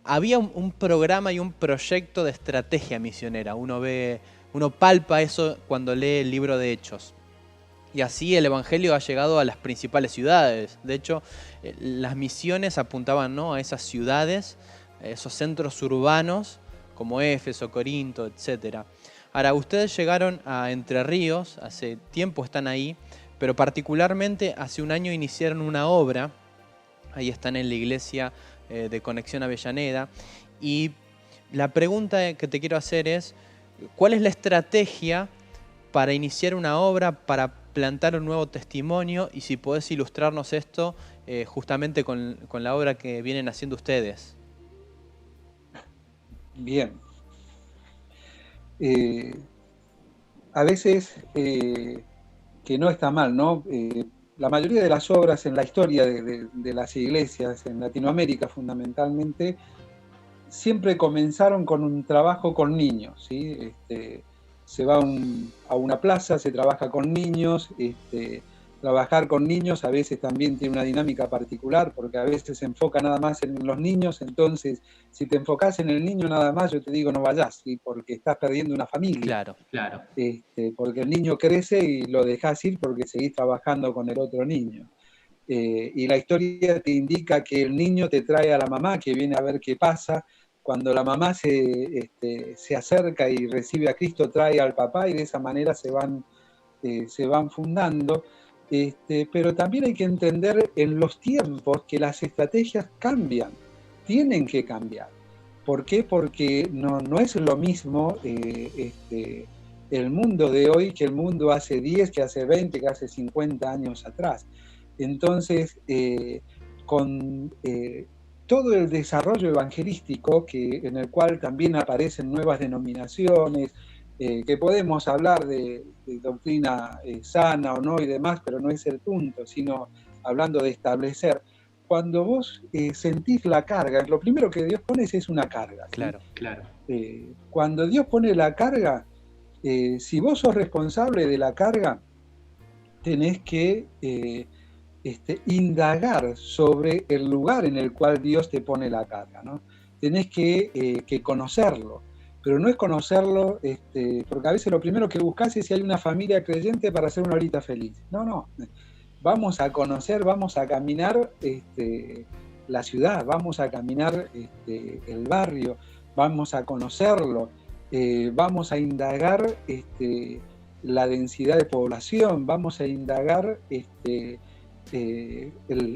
Había un programa y un proyecto de estrategia misionera. Uno palpa eso cuando lee el libro de Hechos. Y así el Evangelio ha llegado a las principales ciudades. De hecho, las misiones apuntaban, ¿no?, a esas ciudades, esos centros urbanos como Éfeso, Corinto, etc. Ahora, ustedes llegaron a Entre Ríos, hace tiempo están ahí, pero particularmente hace 1 año iniciaron una obra. Ahí están en la iglesia de Conexión Avellaneda. Y la pregunta que te quiero hacer es, ¿cuál es la estrategia para iniciar una obra, para plantar un nuevo testimonio? Y si podés ilustrarnos esto justamente con la obra que vienen haciendo ustedes. Bien. A veces, que no está mal, ¿no? La mayoría de las obras en la historia de las iglesias en Latinoamérica, fundamentalmente, siempre comenzaron con un trabajo con niños, ¿sí? Se va a una plaza, se trabaja con niños. Trabajar con niños a veces también tiene una dinámica particular, porque a veces se enfoca nada más en los niños. Entonces, si te enfocás en el niño nada más, yo te digo, no vayas, ¿sí? Porque estás perdiendo una familia. Claro. Porque el niño crece y lo dejás ir porque seguís trabajando con el otro niño. Y la historia te indica que el niño te trae a la mamá, que viene a ver qué pasa. Cuando la mamá se acerca y recibe a Cristo, trae al papá, y de esa manera se van fundando. Pero también hay que entender en los tiempos que las estrategias cambian, tienen que cambiar. ¿Por qué? Porque no es lo mismo el mundo de hoy que el mundo hace 10, que hace 20, que hace 50 años atrás. Entonces, con todo el desarrollo evangelístico, en el cual también aparecen nuevas denominaciones, que podemos hablar de doctrina sana o no y demás, pero no es el punto, sino hablando de establecer. Cuando vos sentís la carga, lo primero que Dios pone es una carga. ¿Sí? Claro. Cuando Dios pone la carga, si vos sos responsable de la carga, tenés que indagar sobre el lugar en el cual Dios te pone la carga, ¿no? Tenés que conocerlo, pero no es conocerlo, porque a veces lo primero que buscás es si hay una familia creyente para hacer una horita feliz. No. Vamos a conocer, vamos a caminar la ciudad, vamos a caminar el barrio, vamos a conocerlo, vamos a indagar la densidad de población, vamos a indagar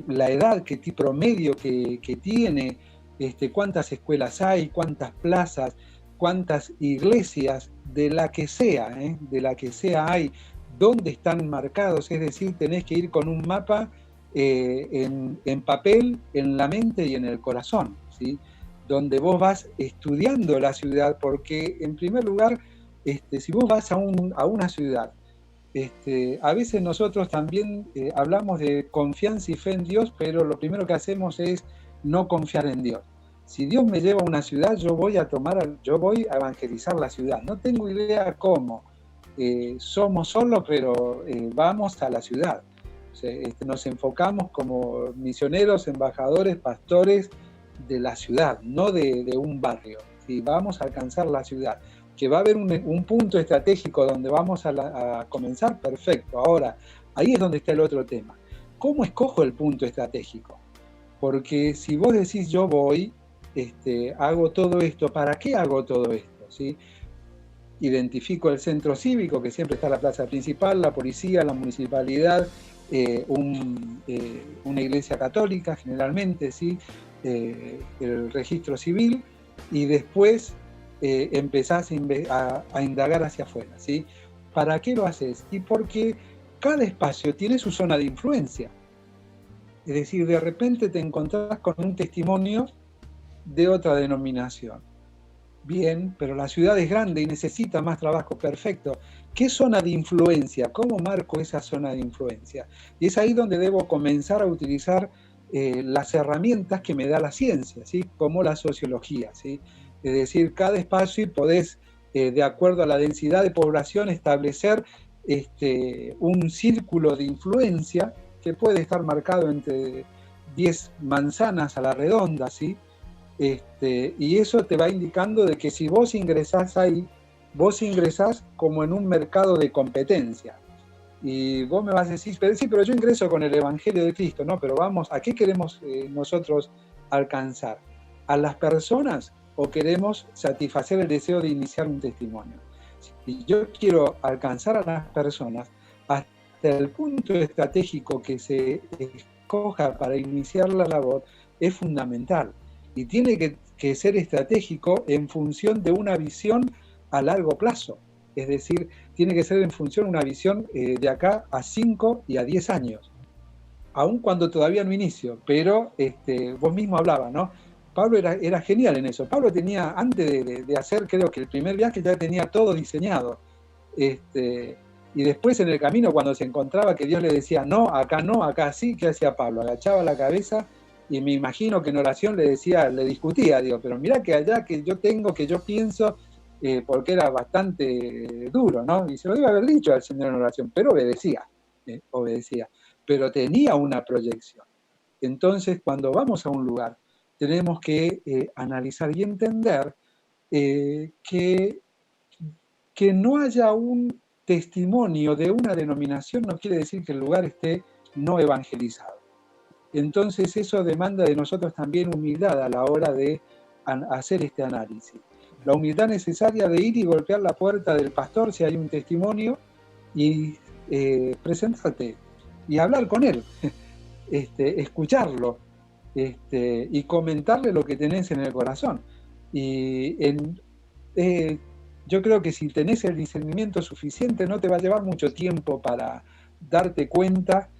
la edad promedio que tiene, cuántas escuelas hay, cuántas plazas, cuántas iglesias, de la que sea hay, dónde están marcados, es decir, tenés que ir con un mapa en papel, en la mente y en el corazón, ¿sí? Donde vos vas estudiando la ciudad, porque en primer lugar, si vos vas a una ciudad, a veces nosotros también hablamos de confianza y fe en Dios, pero lo primero que hacemos es no confiar en Dios. Si Dios me lleva a una ciudad, yo voy a evangelizar la ciudad. No tengo idea cómo. Somos solos, pero vamos a la ciudad. O sea, nos enfocamos como misioneros, embajadores, pastores de la ciudad, no de un barrio. ¿Sí? Vamos a alcanzar la ciudad. Que va a haber un punto estratégico donde vamos a comenzar, perfecto. Ahora, ahí es donde está el otro tema. ¿Cómo escojo el punto estratégico? Porque si vos decís yo voy, hago todo esto, ¿para qué hago todo esto? ¿Sí? Identifico el centro cívico, que siempre está la plaza principal, la policía, la municipalidad, una iglesia católica generalmente, ¿sí? El registro civil, y después empezás a indagar hacia afuera, ¿sí? ¿Para qué lo haces? Y porque cada espacio tiene su zona de influencia. Es decir, de repente te encontrás con un testimonio de otra denominación. Bien, pero la ciudad es grande y necesita más trabajo, perfecto. ¿Qué zona de influencia? ¿Cómo marco esa zona de influencia? Y es ahí donde debo comenzar a utilizar las herramientas que me da la ciencia, ¿sí? Como la sociología, ¿sí? Es decir, cada espacio podés, de acuerdo a la densidad de población, establecer un círculo de influencia que puede estar marcado entre 10 manzanas a la redonda, ¿sí? Y eso te va indicando de que si vos ingresás ahí, vos ingresás como en un mercado de competencia. Y vos me vas a decir, pero yo ingreso con el Evangelio de Cristo, ¿no? Pero vamos, ¿a qué queremos nosotros alcanzar? ¿A las personas o queremos satisfacer el deseo de iniciar un testimonio? Si yo quiero alcanzar a las personas, hasta el punto estratégico que se escoja para iniciar la labor es fundamental. Y tiene que ser estratégico en función de una visión a largo plazo. Es decir, tiene que ser en función de una visión de acá a 5 y a 10 años. Aun cuando todavía no inicio, pero vos mismo hablabas, ¿no? Pablo era genial en eso. Pablo tenía, antes de hacer, creo que el primer viaje, ya tenía todo diseñado. Y después en el camino, cuando se encontraba que Dios le decía, no, acá sí, ¿qué hacía Pablo? Agachaba la cabeza y me imagino que en oración le discutía, digo, pero mirá que allá que yo tengo, que yo pienso, porque era bastante duro, ¿no? Y se lo debe haber dicho al Señor en oración, pero obedecía, pero tenía una proyección. Entonces, cuando vamos a un lugar, tenemos que analizar y entender que no haya un testimonio de una denominación no quiere decir que el lugar esté no evangelizado. Entonces eso demanda de nosotros también humildad a la hora de hacer este análisis. La humildad necesaria de ir y golpear la puerta del pastor si hay un testimonio y presentarte y hablar con él, escucharlo y comentarle lo que tenés en el corazón. Y yo creo que si tenés el discernimiento suficiente no te va a llevar mucho tiempo para darte cuenta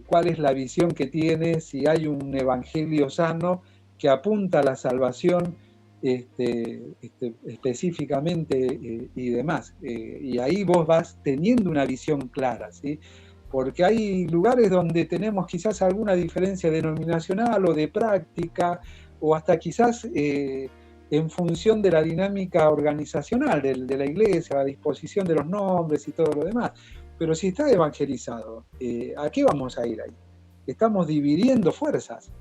cuál es la visión que tienes, si hay un evangelio sano que apunta a la salvación específicamente y demás. Y ahí vos vas teniendo una visión clara, ¿sí? Porque hay lugares donde tenemos quizás alguna diferencia denominacional o de práctica, o hasta quizás en función de la dinámica organizacional de la iglesia, la disposición de los nombres y todo lo demás. Pero si está evangelizado, ¿a qué vamos a ir ahí? Estamos dividiendo fuerzas.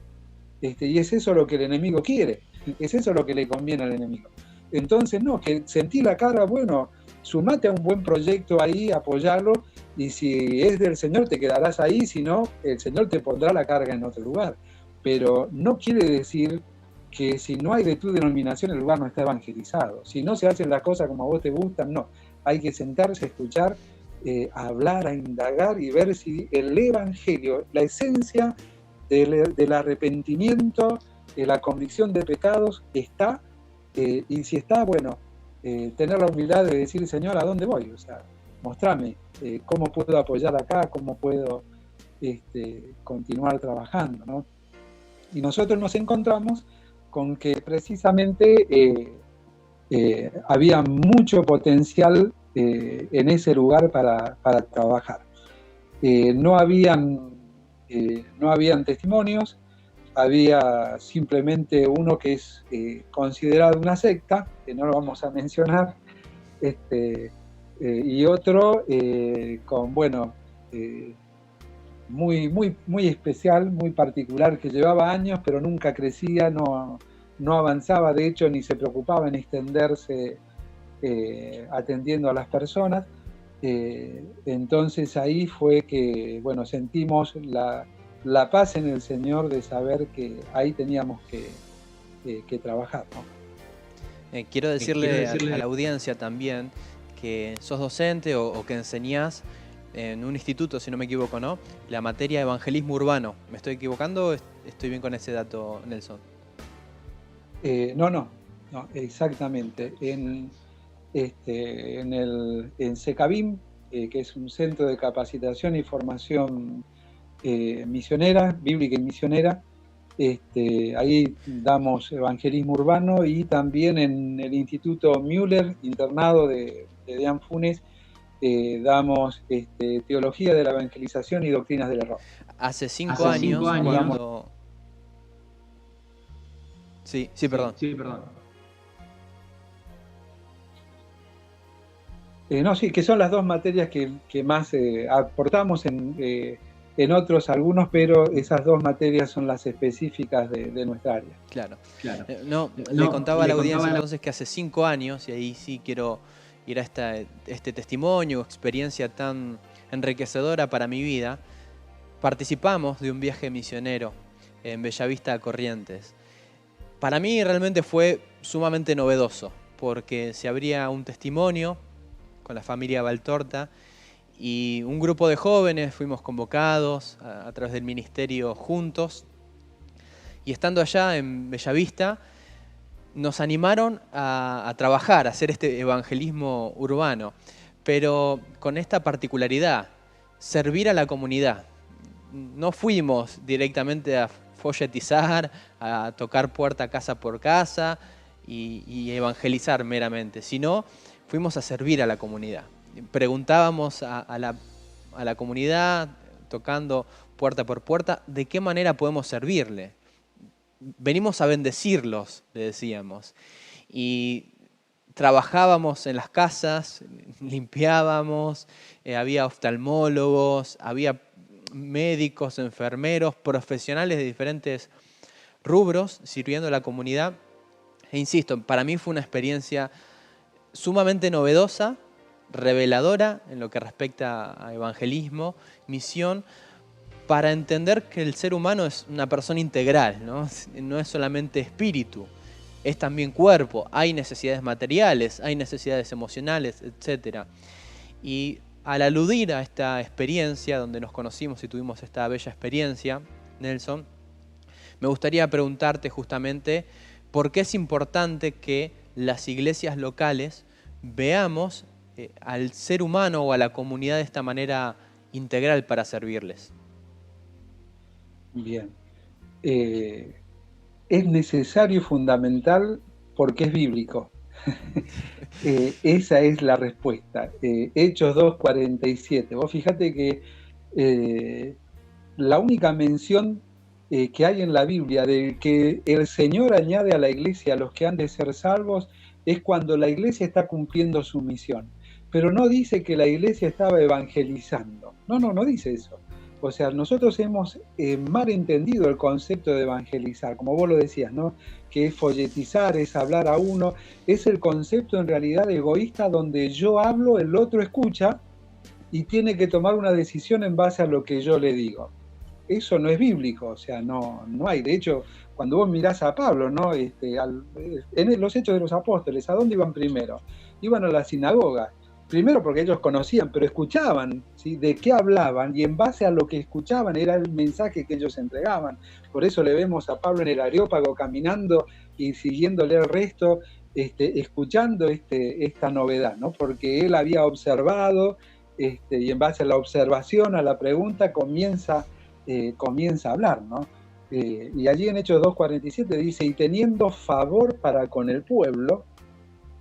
Y es eso lo que el enemigo quiere, es eso lo que le conviene al enemigo. Entonces, no, que sentí la cara, bueno, sumate a un buen proyecto ahí, apoyarlo, y si es del Señor te quedarás ahí, si no, el Señor te pondrá la carga en otro lugar. Pero no quiere decir que si no hay de tu denominación el lugar no está evangelizado. Si no se hacen las cosas como a vos te gustan, no. Hay que sentarse, escuchar, a hablar, a indagar y ver si el evangelio, la esencia del arrepentimiento, de la convicción de pecados está, y si está, bueno, tener la humildad de decir, Señor, ¿a dónde voy? O sea, mostrame cómo puedo apoyar acá, cómo puedo continuar trabajando, ¿no? Y nosotros nos encontramos con que precisamente había mucho potencial en ese lugar para trabajar. No habían testimonios, había simplemente uno que es considerado una secta, que no lo vamos a mencionar, y otro con, bueno, muy especial, muy particular, que llevaba años pero nunca crecía, no avanzaba, de hecho ni se preocupaba en extenderse atendiendo a las personas. Entonces ahí fue que, bueno, sentimos la paz en el Señor de saber que ahí teníamos que trabajar, ¿no? Quiero decirle a la audiencia también que sos docente o que enseñás en un instituto, si no me equivoco, ¿no? La materia de evangelismo urbano. ¿Me estoy equivocando o estoy bien con ese dato, Nelson? No, exactamente. En SECABIM, que es un centro de capacitación y formación misionera, bíblica y misionera, ahí damos evangelismo urbano, y también en el Instituto Müller, internado de Deán Funes, damos teología de la evangelización y doctrinas del error. Hace 5 años, cuando... Sí, perdón. Sí, que son las dos materias que más aportamos en otros algunos, pero esas dos materias son las específicas de nuestra área. Claro. Le contaba a la audiencia entonces que hace 5 años, y ahí sí quiero ir a este testimonio, experiencia tan enriquecedora para mi vida, participamos de un viaje misionero en Bellavista, Corrientes. Para mí realmente fue sumamente novedoso, porque se abría un testimonio con la familia Valtorta, y un grupo de jóvenes fuimos convocados a través del ministerio juntos, y estando allá en Bellavista nos animaron a trabajar, a hacer este evangelismo urbano, pero con esta particularidad, servir a la comunidad. No fuimos directamente a folletizar, a tocar puerta casa por casa y evangelizar meramente, sino fuimos a servir a la comunidad. Preguntábamos a la comunidad, tocando puerta por puerta, de qué manera podemos servirle. Venimos a bendecirlos, le decíamos. Y trabajábamos en las casas, limpiábamos, había oftalmólogos, había médicos, enfermeros, profesionales de diferentes rubros sirviendo a la comunidad. E insisto, para mí fue una experiencia sumamente novedosa, reveladora en lo que respecta a evangelismo, misión, para entender que el ser humano es una persona integral, ¿no? No es solamente espíritu, es también cuerpo, hay necesidades materiales, hay necesidades emocionales, etc. Y al aludir a esta experiencia donde nos conocimos y tuvimos esta bella experiencia, Nelson, me gustaría preguntarte justamente por qué es importante que las iglesias locales veamos al ser humano o a la comunidad de esta manera integral para servirles. Bien. Es necesario y fundamental porque es bíblico. Esa es la respuesta. Hechos 2:47. Vos fíjate que la única mención que hay en la Biblia de que el Señor añade a la iglesia a los que han de ser salvos es cuando la iglesia está cumpliendo su misión. Pero no dice que la iglesia estaba evangelizando. No dice eso. O sea, nosotros hemos mal entendido el concepto de evangelizar, como vos lo decías, ¿no? Que es folletizar, es hablar a uno, es el concepto en realidad egoísta donde yo hablo, el otro escucha y tiene que tomar una decisión en base a lo que yo le digo. Eso no es bíblico, o sea, no hay. De hecho, cuando vos mirás a Pablo, ¿no? En los Hechos de los Apóstoles, ¿a dónde iban primero? Iban a la sinagoga. Primero porque ellos conocían, pero escuchaban, ¿sí? De qué hablaban, y en base a lo que escuchaban era el mensaje que ellos entregaban. Por eso le vemos a Pablo en el Areópago caminando y siguiéndole el resto, escuchando esta novedad, ¿no? Porque él había observado, y en base a la observación, a la pregunta, comienza a hablar, ¿no? Y allí en Hechos 2:47 dice, y teniendo favor para con el pueblo,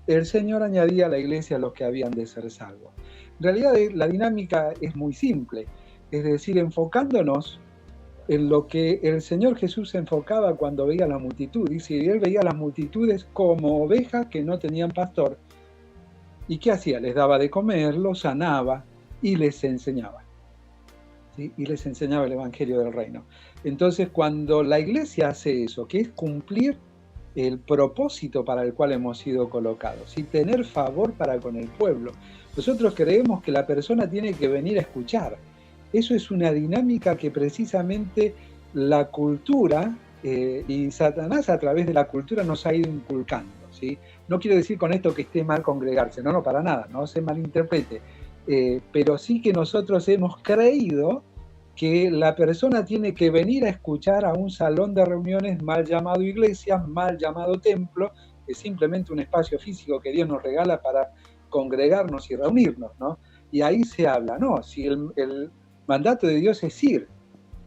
el Señor añadía a la iglesia a los que habían de ser salvos. En realidad la dinámica es muy simple, es decir, enfocándonos en lo que el Señor Jesús se enfocaba cuando veía la multitud. Dice, y él veía las multitudes como ovejas que no tenían pastor. ¿Y qué hacía? Les daba de comer, los sanaba y les enseñaba. ¿Sí? Y les enseñaba el Evangelio del Reino. Entonces, cuando la iglesia hace eso, que es cumplir el propósito para el cual hemos sido colocados y tener favor para con el pueblo. Nosotros creemos que la persona tiene que venir a escuchar. Eso es una dinámica que precisamente la cultura y Satanás a través de la cultura nos ha ido inculcando, ¿sí? No quiero decir con esto que esté mal congregarse, no, para nada, no se malinterprete, pero sí que nosotros hemos creído que la persona tiene que venir a escuchar a un salón de reuniones mal llamado iglesia, mal llamado templo, que es simplemente un espacio físico que Dios nos regala para congregarnos y reunirnos, ¿no? Y ahí se habla, no, si el mandato de Dios es ir,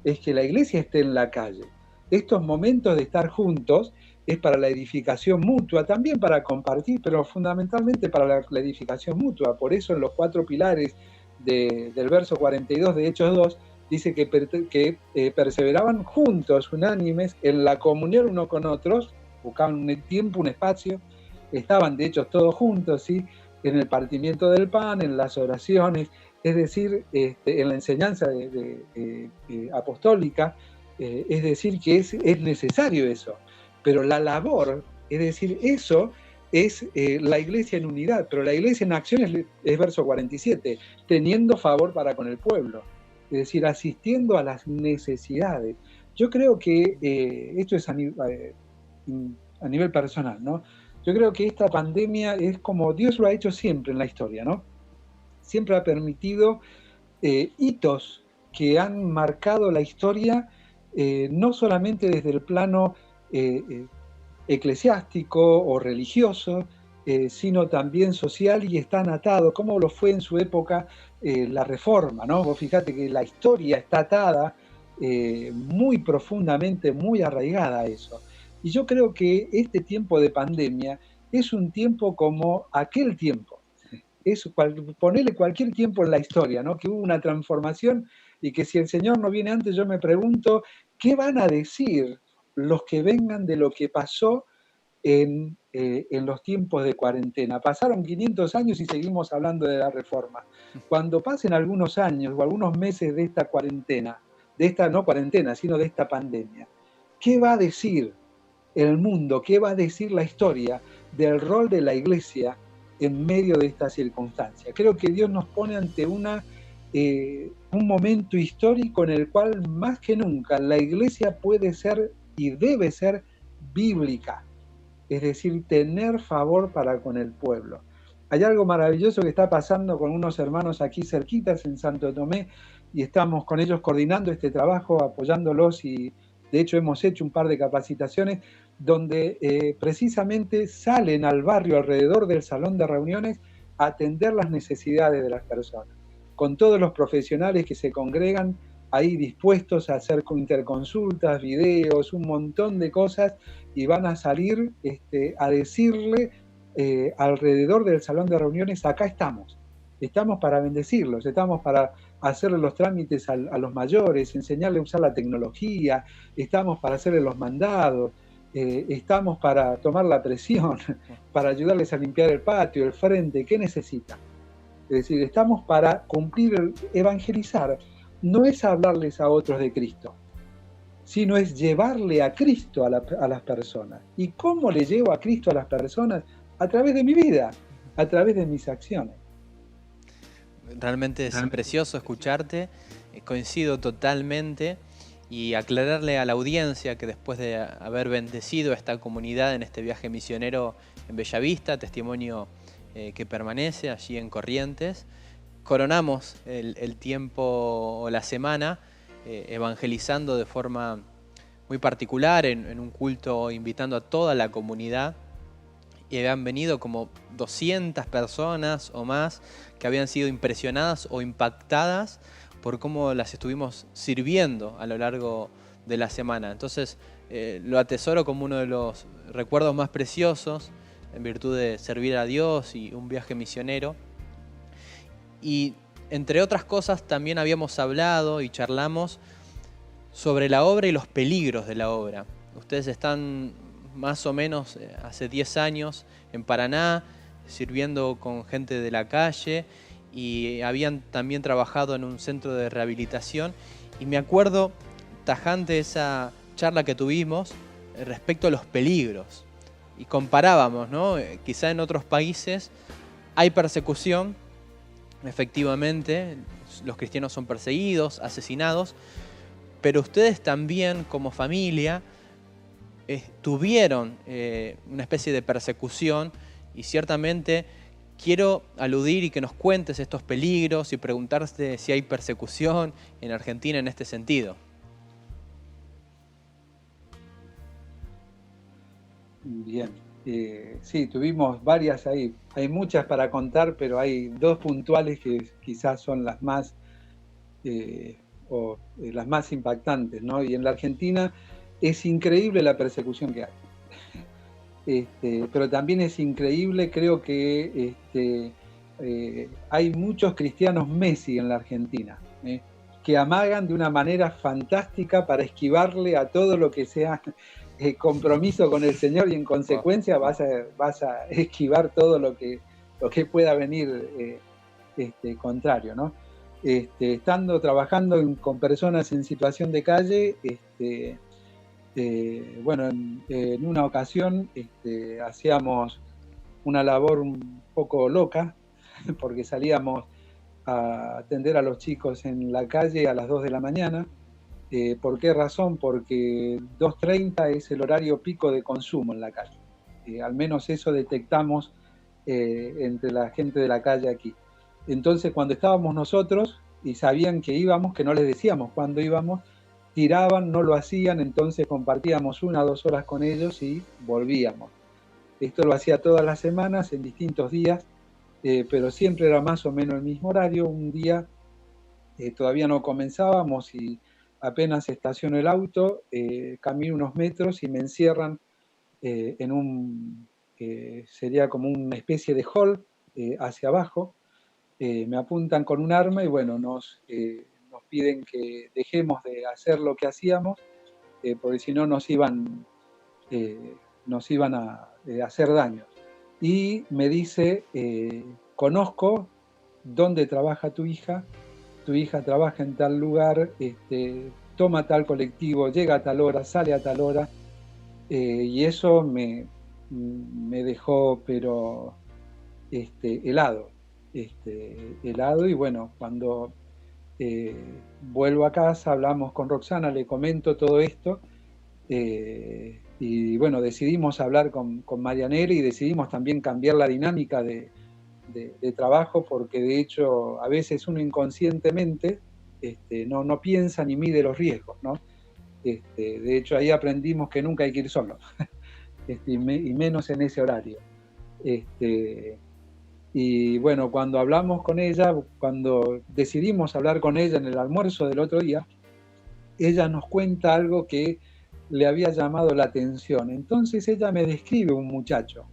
es que la iglesia esté en la calle. Estos momentos de estar juntos es para la edificación mutua, también para compartir, pero fundamentalmente para la edificación mutua. Por eso en los 4 pilares del verso 42 de Hechos 2, dice que perseveraban juntos, unánimes, en la comunión uno con otros, buscaban un tiempo, un espacio, estaban de hecho todos juntos, ¿sí? En el partimiento del pan, en las oraciones, es decir, en la enseñanza apostólica, es decir, que es necesario eso. Pero la labor, es decir, eso es la iglesia en unidad, pero la iglesia en acción es verso 47, teniendo favor para con el pueblo. Es decir, asistiendo a las necesidades. Yo creo que esto es a nivel personal, ¿no? Yo creo que esta pandemia es como Dios lo ha hecho siempre en la historia, ¿no? Siempre ha permitido hitos que han marcado la historia, no solamente desde el plano eclesiástico o religioso, sino también social, y están atados, como lo fue en su época la Reforma, ¿no? Vos fíjate que la historia está atada muy profundamente, muy arraigada a eso. Y yo creo que este tiempo de pandemia es un tiempo como aquel tiempo. Ponerle cualquier tiempo en la historia, ¿no? Que hubo una transformación y que si el Señor no viene antes, yo me pregunto, ¿qué van a decir los que vengan de lo que pasó en los tiempos de cuarentena? Pasaron 500 años y seguimos hablando de la Reforma. Cuando pasen algunos años o algunos meses de esta cuarentena, de esta no cuarentena, sino de esta pandemia, ¿qué va a decir el mundo? ¿Qué va a decir la historia del rol de la iglesia en medio de esta circunstancia? Creo que Dios nos pone ante un momento histórico en el cual más que nunca la iglesia puede ser y debe ser bíblica. Es decir, tener favor para con el pueblo. Hay algo maravilloso que está pasando con unos hermanos aquí cerquitas en Santo Tomé, y estamos con ellos coordinando este trabajo, apoyándolos, y de hecho hemos hecho un par de capacitaciones donde precisamente salen al barrio alrededor del salón de reuniones a atender las necesidades de las personas, con todos los profesionales que se congregan ahí dispuestos a hacer interconsultas, videos, un montón de cosas, y van a salir a decirle alrededor del salón de reuniones: acá estamos para bendecirlos, estamos para hacerle los trámites a los mayores, enseñarle a usar la tecnología, estamos para hacerle los mandados, estamos para tomar la presión, para ayudarles a limpiar el patio, el frente. ¿Qué necesitan? Es decir, estamos para cumplir, evangelizar. No es hablarles a otros de Cristo, sino es llevarle a Cristo a las personas. ¿Y cómo le llevo a Cristo a las personas? A través de mi vida, a través de mis acciones. Realmente es precioso escucharte, coincido totalmente, y aclararle a la audiencia que después de haber bendecido a esta comunidad en este viaje misionero en Bellavista, testimonio que permanece allí en Corrientes, coronamos el tiempo o la semana evangelizando de forma muy particular en un culto, invitando a toda la comunidad, y habían venido como 200 personas o más que habían sido impresionadas o impactadas por cómo las estuvimos sirviendo a lo largo de la semana. Entonces lo atesoro como uno de los recuerdos más preciosos en virtud de servir a Dios y un viaje misionero. Y entre otras cosas también habíamos hablado y charlamos sobre la obra y los peligros de la obra. Ustedes están más o menos hace 10 años en Paraná, sirviendo con gente de la calle, y habían también trabajado en un centro de rehabilitación. Y me acuerdo tajante esa charla que tuvimos respecto a los peligros. Y comparábamos, ¿no? Quizá en otros países hay persecución, efectivamente, los cristianos son perseguidos, asesinados, pero ustedes también como familia tuvieron una especie de persecución, y ciertamente quiero aludir y que nos cuentes estos peligros y preguntarte si hay persecución en Argentina en este sentido. Bien, sí, tuvimos varias ahí. Hay muchas para contar, pero hay dos puntuales que quizás son las más las más impactantes, ¿no? Y en la Argentina es increíble la persecución que hay. Pero también es increíble, creo que hay muchos cristianos Messi en la Argentina, que amagan de una manera fantástica para esquivarle a todo lo que sea compromiso con el Señor, y en consecuencia vas a esquivar todo lo que pueda venir contrario, ¿no? Estando trabajando con personas en situación de calle, bueno, en una ocasión hacíamos una labor un poco loca, porque salíamos a atender a los chicos en la calle a las 2 de la mañana. ¿Por qué razón? Porque 2:30 es el horario pico de consumo en la calle. Al menos eso detectamos entre la gente de la calle aquí. Entonces, cuando estábamos nosotros y sabían que íbamos, que no les decíamos cuándo íbamos, tiraban, no lo hacían, entonces compartíamos 1 o 2 horas con ellos y volvíamos. Esto lo hacía todas las semanas, en distintos días, pero siempre era más o menos el mismo horario. Un día todavía no comenzábamos y apenas estaciono el auto, camino unos metros y me encierran en un, sería como una especie de hall hacia abajo. Me apuntan con un arma y bueno, nos piden que dejemos de hacer lo que hacíamos, porque si no nos iban a hacer daño. Y me dice: conozco dónde trabaja tu hija trabaja en tal lugar, toma tal colectivo, llega a tal hora, sale a tal hora, y eso me dejó pero helado, y bueno, cuando vuelvo a casa, hablamos con Roxana, le comento todo esto, y bueno, decidimos hablar con Marianela y decidimos también cambiar la dinámica de trabajo, porque de hecho a veces uno inconscientemente no piensa ni mide los riesgos, ¿no? De hecho ahí aprendimos que nunca hay que ir solo, y menos en ese horario. Y bueno, cuando hablamos con ella, cuando decidimos hablar con ella en el almuerzo del otro día, ella nos cuenta algo que le había llamado la atención. Entonces ella me describe un muchacho.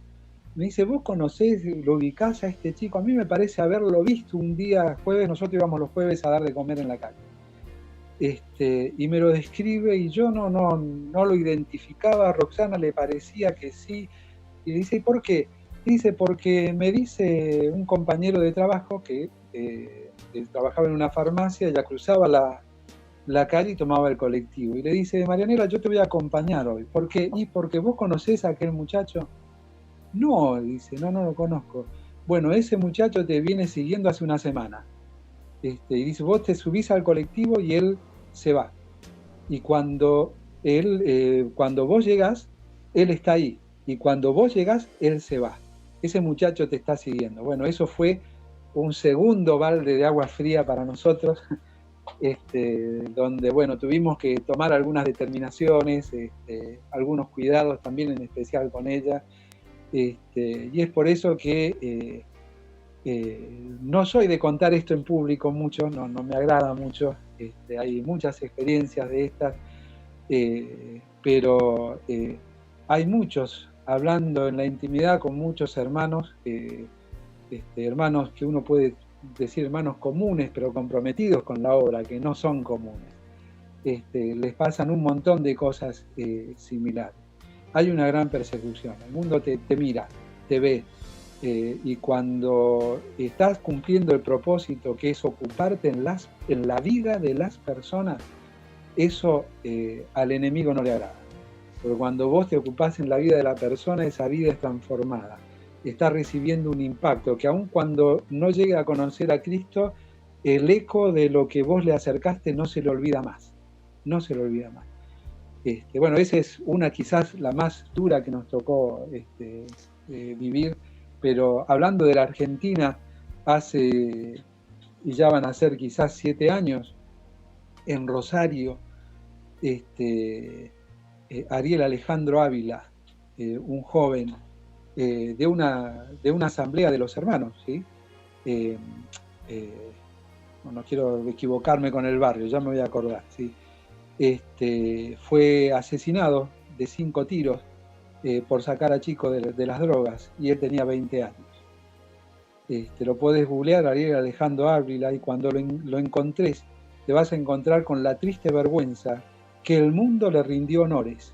Me dice, ¿vos conocés, lo ubicás a este chico? A mí me parece haberlo visto un día jueves, nosotros íbamos los jueves a dar de comer en la calle. Y me lo describe y yo no lo identificaba. A Roxana le parecía que sí. Y dice, ¿y por qué? Dice, porque me dice un compañero de trabajo que trabajaba en una farmacia, ella cruzaba la calle y tomaba el colectivo. Y le dice, Marianela, yo te voy a acompañar hoy. ¿Por qué? ¿Y porque vos conocés a aquel muchacho? No, dice, no lo conozco. Bueno, ese muchacho te viene siguiendo hace una semana. Y dice, vos te subís al colectivo y él se va. Y cuando vos llegás, él está ahí. Y cuando vos llegás, él se va. Ese muchacho te está siguiendo. Bueno, eso fue un segundo balde de agua fría para nosotros, donde, bueno, tuvimos que tomar algunas determinaciones, algunos cuidados también, en especial con ella. Y es por eso que no soy de contar esto en público mucho, no me agrada mucho. Hay muchas experiencias de estas, pero hay muchos, hablando en la intimidad con muchos hermanos, hermanos que uno puede decir hermanos comunes, pero comprometidos con la obra, que no son comunes. Les pasan un montón de cosas similares. Hay una gran persecución, el mundo te mira, te ve, y cuando estás cumpliendo el propósito, que es ocuparte en la vida de las personas, eso al enemigo no le agrada. Porque cuando vos te ocupás en la vida de la persona, esa vida es transformada, está recibiendo un impacto que aun cuando no llegue a conocer a Cristo, el eco de lo que vos le acercaste no se le olvida más, no se le olvida más. Bueno, esa es una quizás la más dura que nos tocó vivir, pero hablando de la Argentina, y ya van a ser quizás 7 años, en Rosario, Ariel Alejandro Ávila, un joven de una asamblea de los hermanos, ¿sí? No quiero equivocarme con el barrio, ya me voy a acordar, ¿sí? Fue asesinado de 5 tiros por sacar a chicos de las drogas, y él tenía 20 años. Lo podés googlear, Ariel Alejandro Ávila, y cuando lo encontres, te vas a encontrar con la triste vergüenza que el mundo le rindió honores,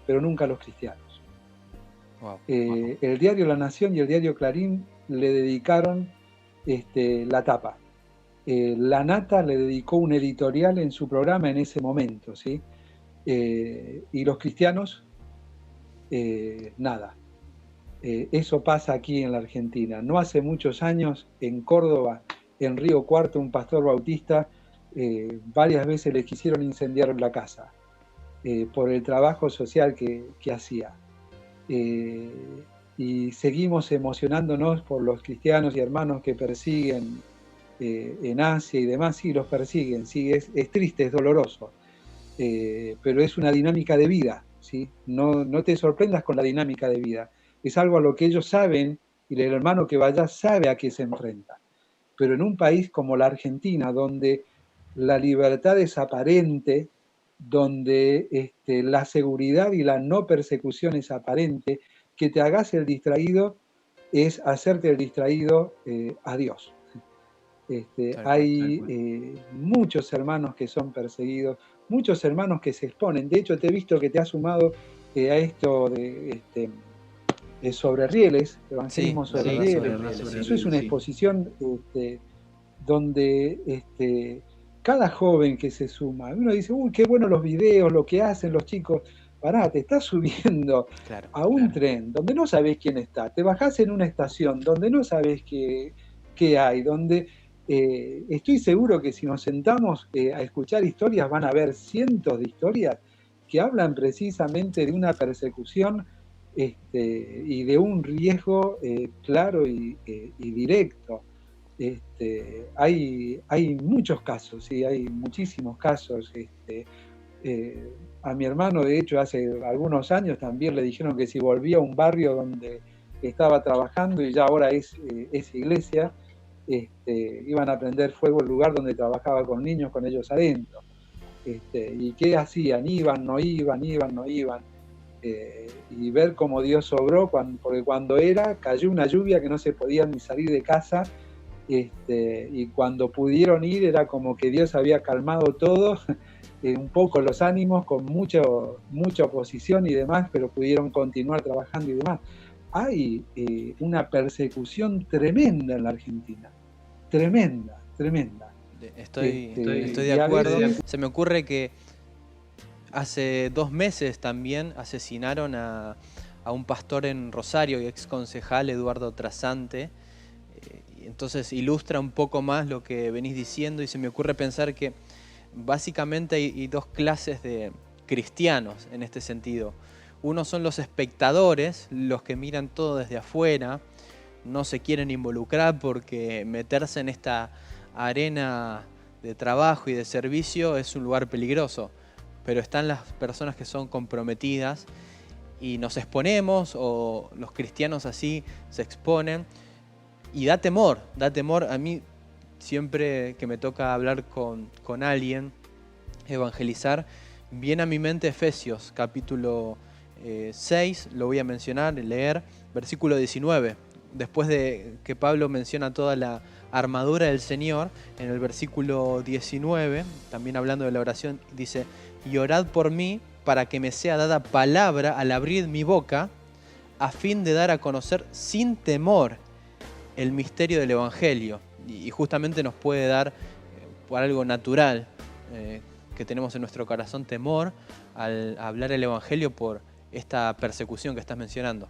pero nunca a los cristianos. Wow. El diario La Nación y el diario Clarín le dedicaron la tapa. La Nata le dedicó un editorial en su programa en ese momento, ¿sí? Y los cristianos, nada. Eso pasa aquí en la Argentina. No hace muchos años, en Córdoba, en Río Cuarto, un pastor bautista, varias veces le quisieron incendiar la casa por el trabajo social que hacía. Y seguimos emocionándonos por los cristianos y hermanos que persiguen en Asia y demás. Sí, los persiguen, sí, es triste, es doloroso, pero es una dinámica de vida, ¿sí? No te sorprendas con la dinámica de vida, es algo a lo que ellos saben, y el hermano que vaya sabe a qué se enfrenta. Pero en un país como la Argentina, donde la libertad es aparente, donde la seguridad y la no persecución es aparente, que te hagas el distraído es hacerte el distraído a Dios. Hay muchos hermanos que son perseguidos, muchos hermanos que se exponen. De hecho, te he visto que te has sumado a esto de sobre rieles, evangelismo sobre rieles. Eso es una exposición donde cada joven que se suma, uno dice, uy, qué bueno los videos, lo que hacen los chicos. Pará, te estás subiendo a un tren donde no sabés quién está, te bajás en una estación donde no sabés qué hay, donde estoy seguro que si nos sentamos a escuchar historias van a haber cientos de historias que hablan precisamente de una persecución y de un riesgo claro y directo. Hay muchos casos, ¿sí? Hay muchísimos casos. A mi hermano, de hecho, hace algunos años también le dijeron que si volvía a un barrio donde estaba trabajando, y ya ahora es iglesia, iban a prender fuego el lugar donde trabajaba con niños, con ellos adentro. ¿Y qué hacían? Iban, no iban, iban, no iban. Y ver cómo Dios obró, porque cuando cayó una lluvia que no se podían ni salir de casa, y cuando pudieron ir era como que Dios había calmado todo, un poco los ánimos, con mucha oposición y demás, pero pudieron continuar trabajando y demás. Hay una persecución tremenda en la Argentina, tremenda. Estoy de acuerdo. Se me ocurre que hace 2 meses también asesinaron a un pastor en Rosario y ex concejal, Eduardo Trasante. Entonces ilustra un poco más lo que venís diciendo y se me ocurre pensar que básicamente hay 2 clases de cristianos en este sentido. Uno son los espectadores, los que miran todo desde afuera, no se quieren involucrar porque meterse en esta arena de trabajo y de servicio es un lugar peligroso. Pero están las personas que son comprometidas y nos exponemos, o los cristianos así se exponen. Y da temor. A mí siempre que me toca hablar con alguien, evangelizar, viene a mi mente Efesios capítulo 6, lo voy a mencionar, leer, versículo 19. Después de que Pablo menciona toda la armadura del Señor, en el versículo 19, también hablando de la oración, dice: y orad por mí para que me sea dada palabra al abrir mi boca, a fin de dar a conocer sin temor el misterio del Evangelio. Y justamente nos puede dar, por algo natural que tenemos en nuestro corazón, temor al hablar el Evangelio por esta persecución que estás mencionando.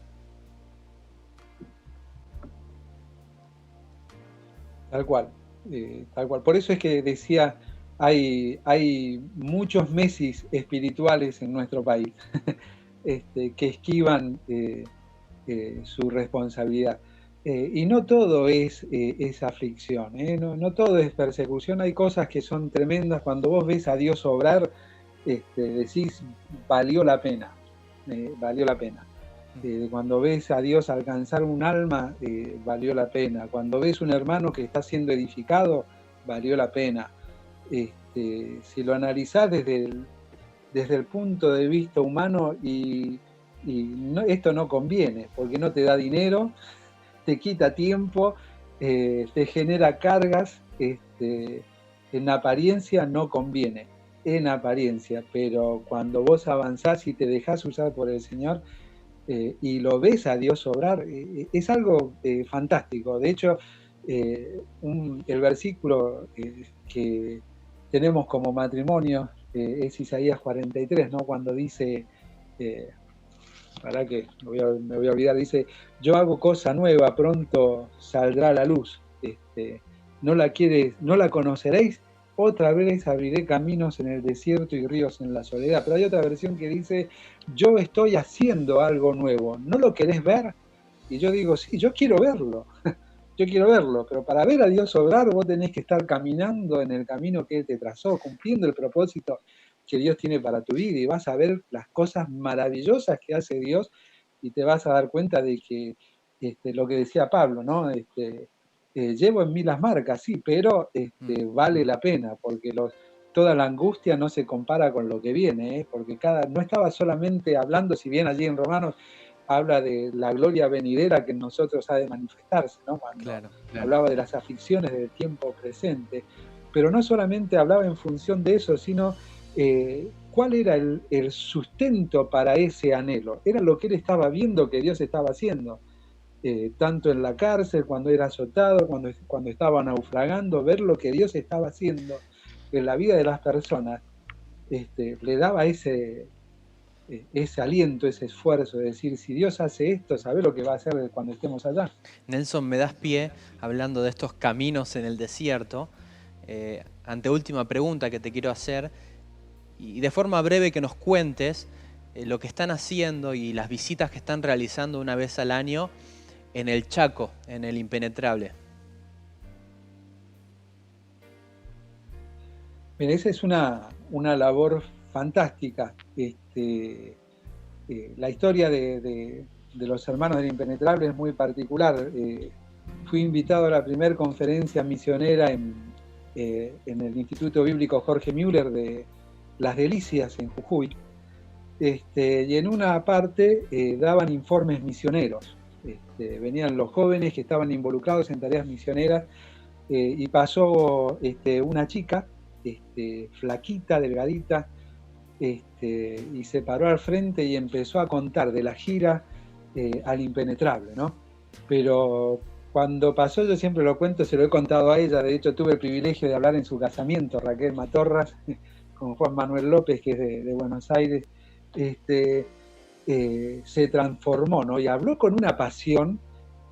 Tal cual. Por eso es que decía, hay muchos Messis espirituales en nuestro país que esquivan su responsabilidad. Y no todo es aflicción, no todo es persecución. Hay cosas que son tremendas. Cuando vos ves a Dios obrar, decís, valió la pena. Cuando ves a Dios alcanzar un alma, valió la pena. Cuando ves un hermano que está siendo edificado, valió la pena. Si lo analizás desde el punto de vista humano, esto no conviene, porque no te da dinero, te quita tiempo, te genera cargas, en apariencia no conviene, pero cuando vos avanzás y te dejás usar por el Señor, y lo ves a Dios obrar, es algo fantástico. De hecho, el versículo que tenemos como matrimonio es Isaías 43, ¿no? Cuando dice, para que me voy a olvidar, dice: yo hago cosa nueva, pronto saldrá a la luz. No la conoceréis, otra vez abriré caminos en el desierto y ríos en la soledad. Pero hay otra versión que dice: yo estoy haciendo algo nuevo, ¿no lo querés ver? Y yo digo, sí, yo quiero verlo, pero para ver a Dios obrar vos tenés que estar caminando en el camino que Él te trazó, cumpliendo el propósito que Dios tiene para tu vida, y vas a ver las cosas maravillosas que hace Dios, y te vas a dar cuenta de que lo que decía Pablo, ¿no? Llevo en mí las marcas, sí, pero vale la pena, porque toda la angustia no se compara con lo que viene, porque no estaba solamente hablando, si bien allí en Romanos habla de la gloria venidera que en nosotros ha de manifestarse, ¿no? Cuando hablaba de las aflicciones del tiempo presente, pero no solamente hablaba en función de eso, sino cuál era el sustento para ese anhelo. Era lo que él estaba viendo que Dios estaba haciendo. Tanto en la cárcel, cuando era azotado, cuando estaba naufragando, ver lo que Dios estaba haciendo en la vida de las personas, le daba ese aliento, ese esfuerzo de decir: si Dios hace esto, ¿sabe lo que va a hacer cuando estemos allá? Nelson, me das pie, hablando de estos caminos en el desierto, anteúltima pregunta que te quiero hacer, y de forma breve que nos cuentes lo que están haciendo y las visitas que están realizando una vez al año en el Chaco, en el Impenetrable. Mira, esa es una labor fantástica. La historia de los hermanos del Impenetrable es muy particular. Fui invitado a la primera conferencia misionera en el Instituto Bíblico Jorge Müller Las Delicias en Jujuy, y en una parte daban informes misioneros. Venían los jóvenes que estaban involucrados en tareas misioneras, y pasó una chica, flaquita, delgadita, y se paró al frente y empezó a contar de la gira al Impenetrable, ¿no? Pero cuando pasó, yo siempre lo cuento, se lo he contado a ella, de hecho tuve el privilegio de hablar en su casamiento, Raquel Matorras, con Juan Manuel López, que es de Buenos Aires, se transformó, ¿no? Y habló con una pasión,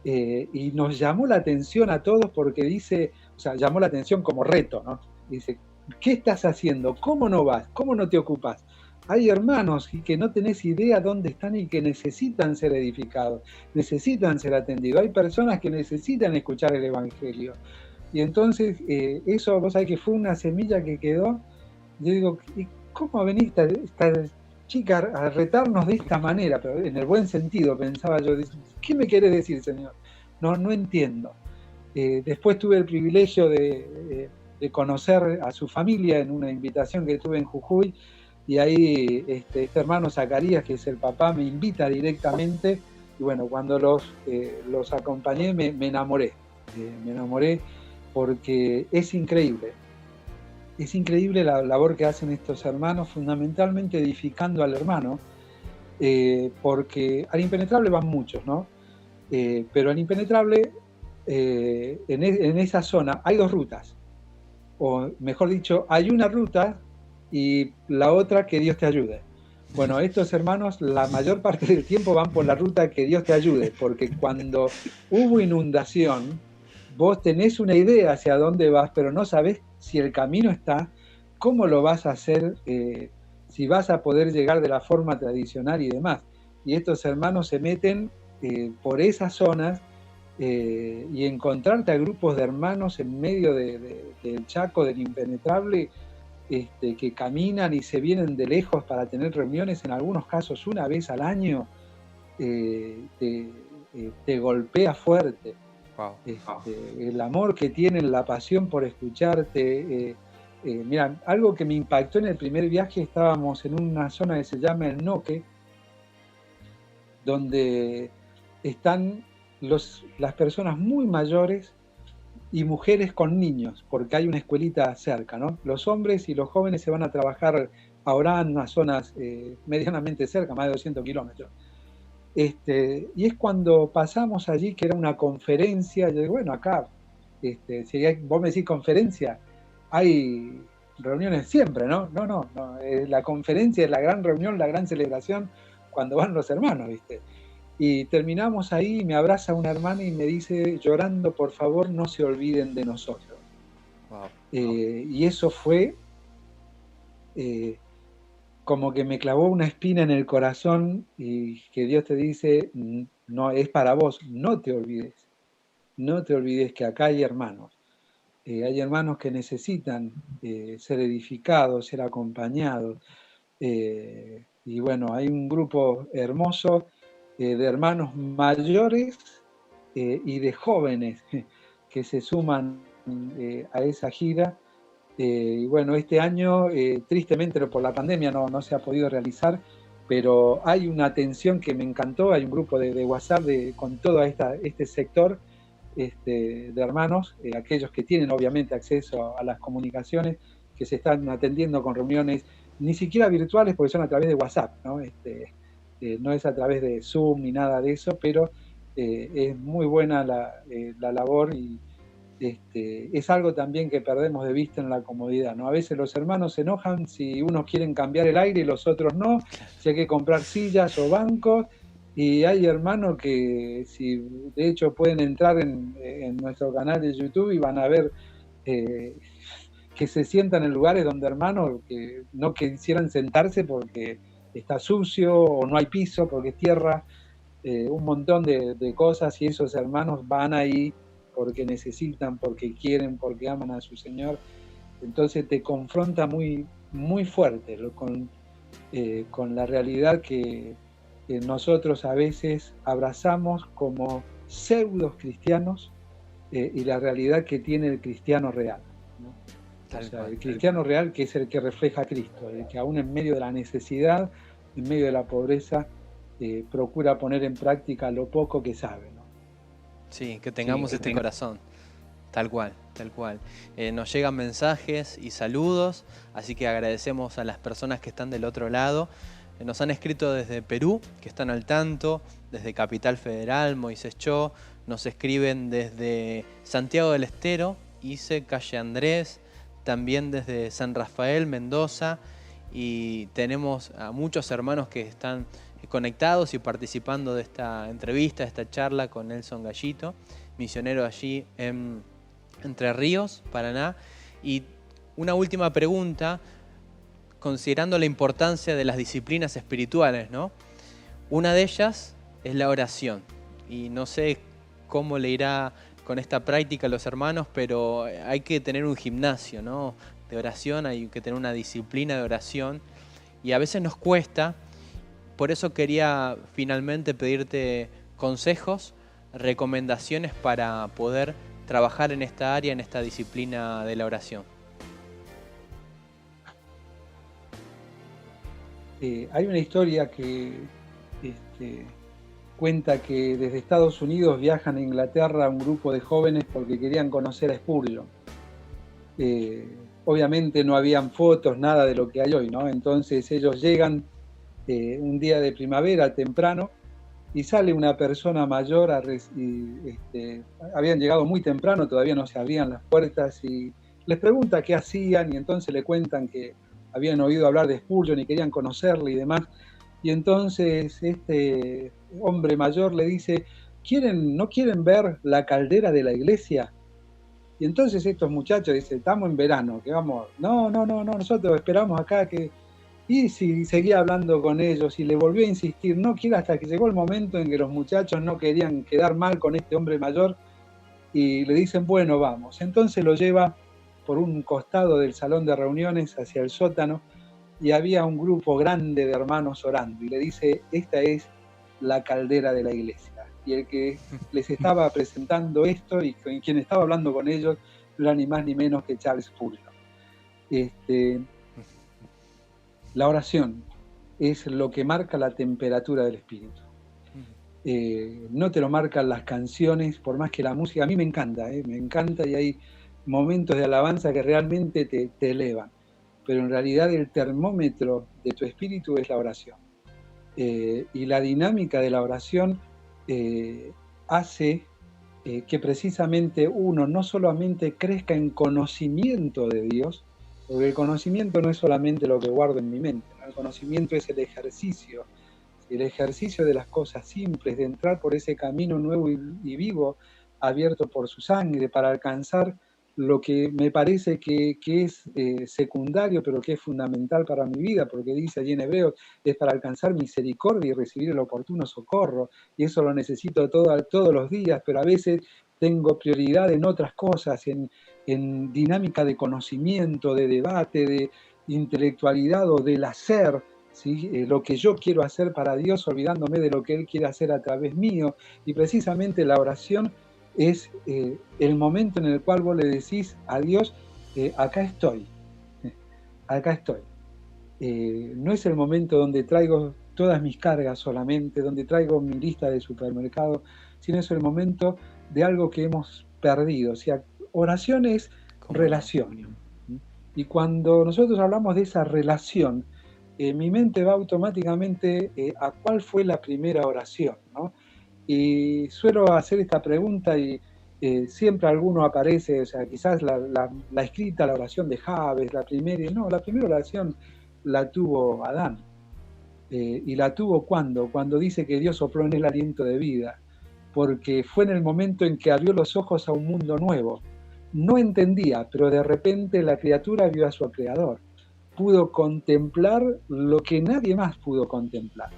y nos llamó la atención a todos porque dice, o sea, llamó la atención como reto, ¿no? Dice, ¿qué estás haciendo? ¿Cómo no vas? ¿Cómo no te ocupas? Hay hermanos que no tenés idea dónde están y que necesitan ser edificados, necesitan ser atendidos. Hay personas que necesitan escuchar el Evangelio. Y entonces, eso, vos sabés que fue una semilla que quedó. Yo digo, ¿cómo venís esta chica a retarnos de esta manera? Pero en el buen sentido, pensaba yo, ¿qué me querés decir, Señor? No entiendo. Después tuve el privilegio de conocer a su familia en una invitación que tuve en Jujuy, y ahí este hermano Zacarías, que es el papá, me invita directamente, y bueno, cuando los acompañé me enamoré. Me enamoré porque es increíble la labor que hacen estos hermanos, fundamentalmente edificando al hermano, porque al Impenetrable van muchos, ¿no? Pero al Impenetrable, en esa zona hay dos rutas, o mejor dicho, hay una ruta y la otra, que Dios te ayude. Bueno, estos hermanos la mayor parte del tiempo van por la ruta que Dios te ayude, porque cuando hubo inundación, vos tenés una idea hacia dónde vas, pero no sabés si el camino está, cómo lo vas a hacer, si vas a poder llegar de la forma tradicional y demás. Y estos hermanos se meten por esas zonas, y encontrarte a grupos de hermanos en medio del Chaco, del Impenetrable, que caminan y se vienen de lejos para tener reuniones, en algunos casos una vez al año, te golpea fuerte. Wow. El amor que tienen, la pasión por escucharte. Mira, algo que me impactó en el primer viaje, estábamos en una zona que se llama El Noque, donde están las personas muy mayores y mujeres con niños, porque hay una escuelita cerca, ¿no? Los hombres y los jóvenes se van a trabajar ahora en unas zonas medianamente cerca, más de 200 kilómetros. Y es cuando pasamos allí, que era una conferencia. Yo digo, bueno, acá, si vos me decís conferencia, hay reuniones siempre, ¿no? No, la conferencia es la gran reunión, la gran celebración, cuando van los hermanos, ¿viste? Y terminamos ahí, me abraza una hermana y me dice, llorando, por favor, no se olviden de nosotros. Wow. Y eso fue como que me clavó una espina en el corazón, y que Dios te dice, no, es para vos, no te olvides que acá hay hermanos. Hay hermanos que necesitan ser edificados, ser acompañados. Y bueno, hay un grupo hermoso de hermanos mayores y de jóvenes que se suman a esa gira. Y bueno, este año, tristemente por la pandemia, no se ha podido realizar, pero hay una atención que me encantó. Hay un grupo de WhatsApp con todo este sector de hermanos, aquellos que tienen obviamente acceso a las comunicaciones, que se están atendiendo con reuniones ni siquiera virtuales, porque son a través de WhatsApp, ¿no? No es a través de Zoom ni nada de eso, pero es muy buena la labor, y es algo también que perdemos de vista en la comodidad, ¿no? A veces los hermanos se enojan si unos quieren cambiar el aire y los otros no, si hay que comprar sillas o bancos, y hay hermanos que, si de hecho pueden entrar en nuestro canal de YouTube y van a ver que se sientan en lugares donde hermanos que no quisieran sentarse porque está sucio o no hay piso porque es tierra, un montón de cosas, y esos hermanos van ahí porque necesitan, porque quieren, porque aman a su Señor. Entonces te confronta muy, muy fuerte con la realidad que nosotros a veces abrazamos como pseudos cristianos, y la realidad que tiene el cristiano real, ¿no? O sea, el cristiano real, que es el que refleja a Cristo, el que aún en medio de la necesidad, en medio de la pobreza, procura poner en práctica lo poco que sabe, ¿no? Sí, que tengamos este corazón. Tal cual, tal cual. Nos llegan mensajes y saludos, así que agradecemos a las personas que están del otro lado. Nos han escrito desde Perú, que están al tanto, desde Capital Federal, Moisés Cho. Nos escriben desde Santiago del Estero, Ise, Calle Andrés, también desde San Rafael, Mendoza. Y tenemos a muchos hermanos que están conectados y participando de esta entrevista, de esta charla con Nelson Gallito, misionero allí en Entre Ríos, Paraná. Y una última pregunta, considerando la importancia de las disciplinas espirituales, ¿no? Una de ellas es la oración. Y no sé cómo le irá con esta práctica a los hermanos, pero hay que tener un gimnasio, ¿no?, de oración, hay que tener una disciplina de oración. Y a veces nos cuesta. Por eso quería finalmente pedirte consejos, recomendaciones para poder trabajar en esta área, en esta disciplina de la oración. Hay una historia que cuenta que desde Estados Unidos viajan a Inglaterra un grupo de jóvenes porque querían conocer a Spurgeon. Obviamente no habían fotos, nada de lo que hay hoy, ¿no? Entonces ellos llegan un día de primavera temprano y sale una persona mayor, habían llegado muy temprano, todavía no se abrían las puertas, y les pregunta qué hacían, y entonces le cuentan que habían oído hablar de Spurgeon y querían conocerle y demás. Y entonces este hombre mayor le dice, ¿no quieren ver la caldera de la iglesia? Y entonces estos muchachos dicen, estamos en verano, que vamos, no, nosotros esperamos acá que... Y sí, seguía hablando con ellos y le volvió a insistir, no quiero, hasta que llegó el momento en que los muchachos no querían quedar mal con este hombre mayor y le dicen, bueno, vamos. Entonces lo lleva por un costado del salón de reuniones hacia el sótano y había un grupo grande de hermanos orando y le dice, esta es la caldera de la iglesia. Y el que les estaba presentando esto y quien estaba hablando con ellos no era ni más ni menos que Charles Spurgeon. La oración es lo que marca la temperatura del espíritu. No te lo marcan las canciones, por más que la música, a mí me encanta y hay momentos de alabanza que realmente te elevan, pero en realidad el termómetro de tu espíritu es la oración. Y la dinámica de la oración hace que precisamente uno no solamente crezca en conocimiento de Dios, porque el conocimiento no es solamente lo que guardo en mi mente, ¿no? El conocimiento es el ejercicio de las cosas simples, de entrar por ese camino nuevo y vivo, abierto por su sangre, para alcanzar lo que me parece que es secundario, pero que es fundamental para mi vida, porque dice allí en Hebreos, es para alcanzar misericordia y recibir el oportuno socorro, y eso lo necesito todos los días, pero a veces tengo prioridad en otras cosas, en dinámica de conocimiento, de debate, de intelectualidad o del hacer, ¿sí? Lo que yo quiero hacer para Dios, olvidándome de lo que Él quiere hacer a través mío. Y precisamente la oración es el momento en el cual vos le decís a Dios, acá estoy. No es el momento donde traigo todas mis cargas solamente, donde traigo mi lista de supermercado, sino es el momento de algo que hemos perdido. O sea, oración es relación. Y cuando nosotros hablamos de esa relación, mi mente va automáticamente a cuál fue la primera oración, ¿no? Y suelo hacer esta pregunta y siempre alguno aparece, o sea, quizás la escrita, la oración de Jabes, la primera oración la tuvo Adán. Y la tuvo cuando dice que Dios sopló en él aliento de vida, porque fue en el momento en que abrió los ojos a un mundo nuevo. No entendía, pero de repente la criatura vio a su creador. Pudo contemplar lo que nadie más pudo contemplar.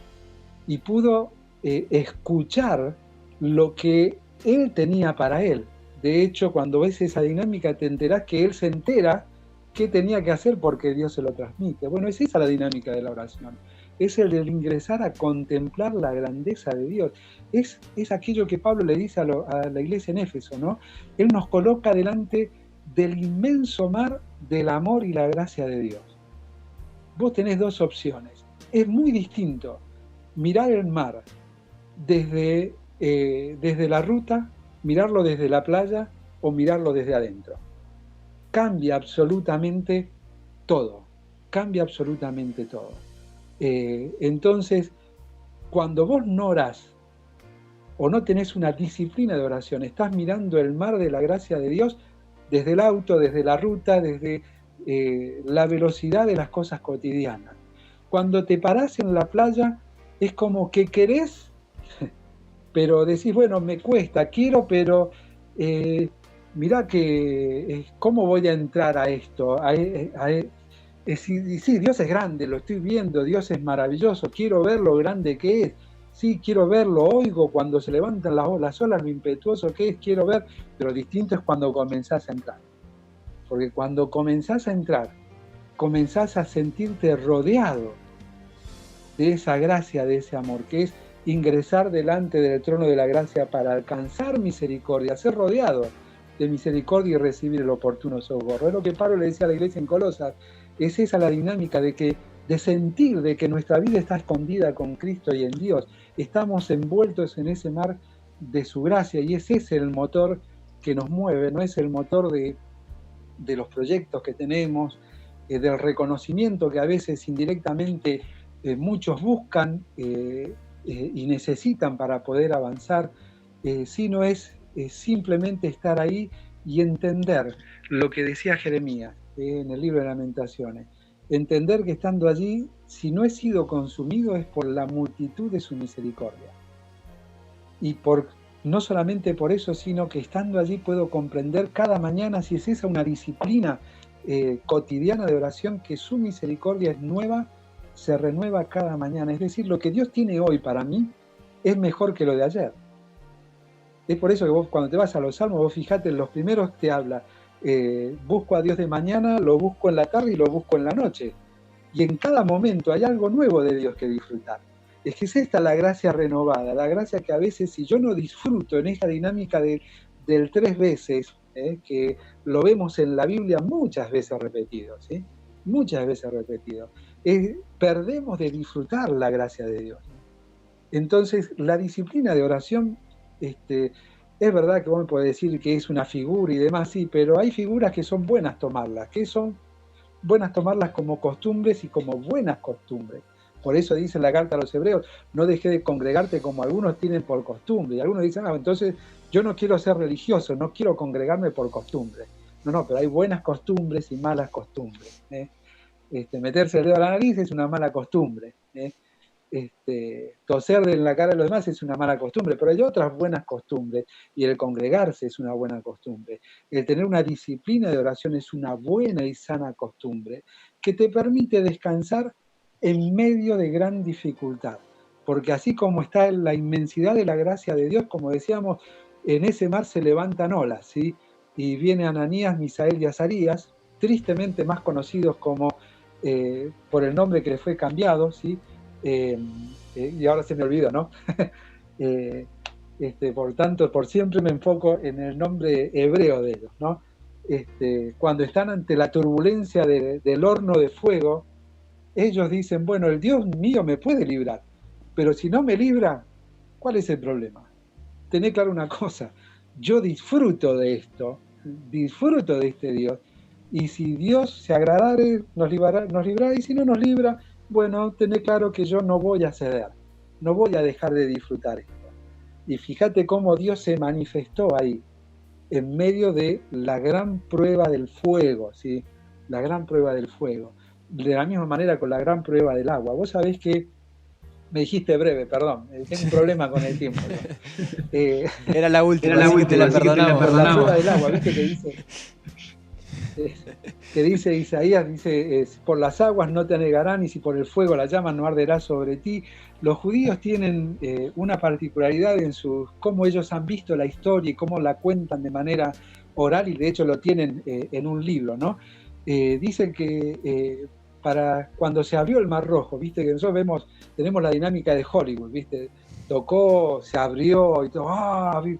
Y pudo escuchar lo que él tenía para él. De hecho, cuando ves esa dinámica te enterás que él se entera qué tenía que hacer porque Dios se lo transmite. Bueno, es esa la dinámica de la oración. Es el de ingresar a contemplar la grandeza de Dios. Es aquello que Pablo le dice a la iglesia en Éfeso, ¿no? Él nos coloca delante del inmenso mar del amor y la gracia de Dios. Vos tenés dos opciones. Es muy distinto mirar el mar desde la ruta, mirarlo desde la playa o mirarlo desde adentro. Cambia absolutamente todo. Cambia absolutamente todo. Entonces, cuando vos no orás o no tenés una disciplina de oración, estás mirando el mar de la gracia de Dios desde el auto, desde la ruta, desde la velocidad de las cosas cotidianas. Cuando te parás en la playa, es como que querés, pero decís, bueno, me cuesta, quiero, pero mirá que, ¿cómo voy a entrar a esto? Sí, Dios es grande, lo estoy viendo, Dios es maravilloso, quiero ver lo grande que es. Sí, quiero verlo, oigo cuando se levantan las olas, lo impetuoso que es, quiero ver, pero distinto es cuando comenzás a entrar. Porque cuando comenzás a entrar, comenzás a sentirte rodeado de esa gracia, de ese amor, que es ingresar delante del trono de la gracia para alcanzar misericordia, ser rodeado de misericordia y recibir el oportuno socorro. Es lo que Pablo le decía a la iglesia en Colosas, es esa la dinámica de sentir de que nuestra vida está escondida con Cristo y en Dios. Estamos envueltos en ese mar de su gracia y ese es el motor que nos mueve, no es el motor de los proyectos que tenemos, del reconocimiento que a veces indirectamente muchos buscan y necesitan para poder avanzar, sino es simplemente estar ahí y entender lo que decía Jeremías en el libro de Lamentaciones. Entender que estando allí, si no he sido consumido es por la multitud de su misericordia. Y no solamente por eso, sino que estando allí puedo comprender cada mañana, si es esa una disciplina cotidiana de oración, que su misericordia es nueva, se renueva cada mañana. Es decir, lo que Dios tiene hoy para mí es mejor que lo de ayer. Es por eso que vos cuando te vas a los Salmos, vos fijate, en los primeros te habla, busco a Dios de mañana, lo busco en la tarde y lo busco en la noche. Y en cada momento hay algo nuevo de Dios que disfrutar. Es que es esta la gracia renovada, la gracia que a veces si yo no disfruto en esta dinámica del 3 veces, que lo vemos en la Biblia muchas veces repetido, ¿sí? Muchas veces repetido, perdemos de disfrutar la gracia de Dios. Entonces la disciplina de oración, es verdad que vos me podés decir que es una figura y demás, sí, pero hay figuras que son buenas tomarlas, como costumbres y como buenas costumbres. Por eso dice la carta a los Hebreos, no dejes de congregarte como algunos tienen por costumbre. Y algunos dicen, entonces yo no quiero ser religioso, no quiero congregarme por costumbre. No, pero hay buenas costumbres y malas costumbres. Meterse el dedo a la nariz es una mala costumbre. Toser en la cara de los demás es una mala costumbre, pero hay otras buenas costumbres, y el congregarse es una buena costumbre. El tener una disciplina de oración es una buena y sana costumbre que te permite descansar en medio de gran dificultad, porque así como está en la inmensidad de la gracia de Dios, como decíamos, en ese mar se levantan olas, ¿sí? Y viene Ananías, Misael y Azarías, tristemente más conocidos como por el nombre que les fue cambiado, ¿sí? Y ahora se me olvidó, ¿no? Por tanto, por siempre me enfoco en el nombre hebreo de ellos, ¿no? Cuando están ante la turbulencia del horno de fuego, ellos dicen, bueno, el Dios mío me puede librar, pero si no me libra, ¿cuál es el problema? Tené claro una cosa, yo disfruto de esto, disfruto de este Dios, y si Dios se agradare, nos librará, y si no nos libra, bueno, tené claro que yo no voy a ceder, no voy a dejar de disfrutar esto. Y fíjate cómo Dios se manifestó ahí, en medio de la gran prueba del fuego, ¿sí? La gran prueba del fuego. De la misma manera con la gran prueba del agua. Vos sabés que, me dijiste breve, perdón, tengo un problema con el tiempo, ¿no? Era la última, te la perdonamos. La prueba del agua, ¿viste que dice Isaías, por las aguas no te anegarán y si por el fuego la llama no arderá sobre ti. Los judíos tienen una particularidad en cómo ellos han visto la historia y cómo la cuentan de manera oral, y de hecho lo tienen en un libro, ¿no? Dicen que para cuando se abrió el Mar Rojo, viste que nosotros tenemos la dinámica de Hollywood, viste, tocó, se abrió y todo,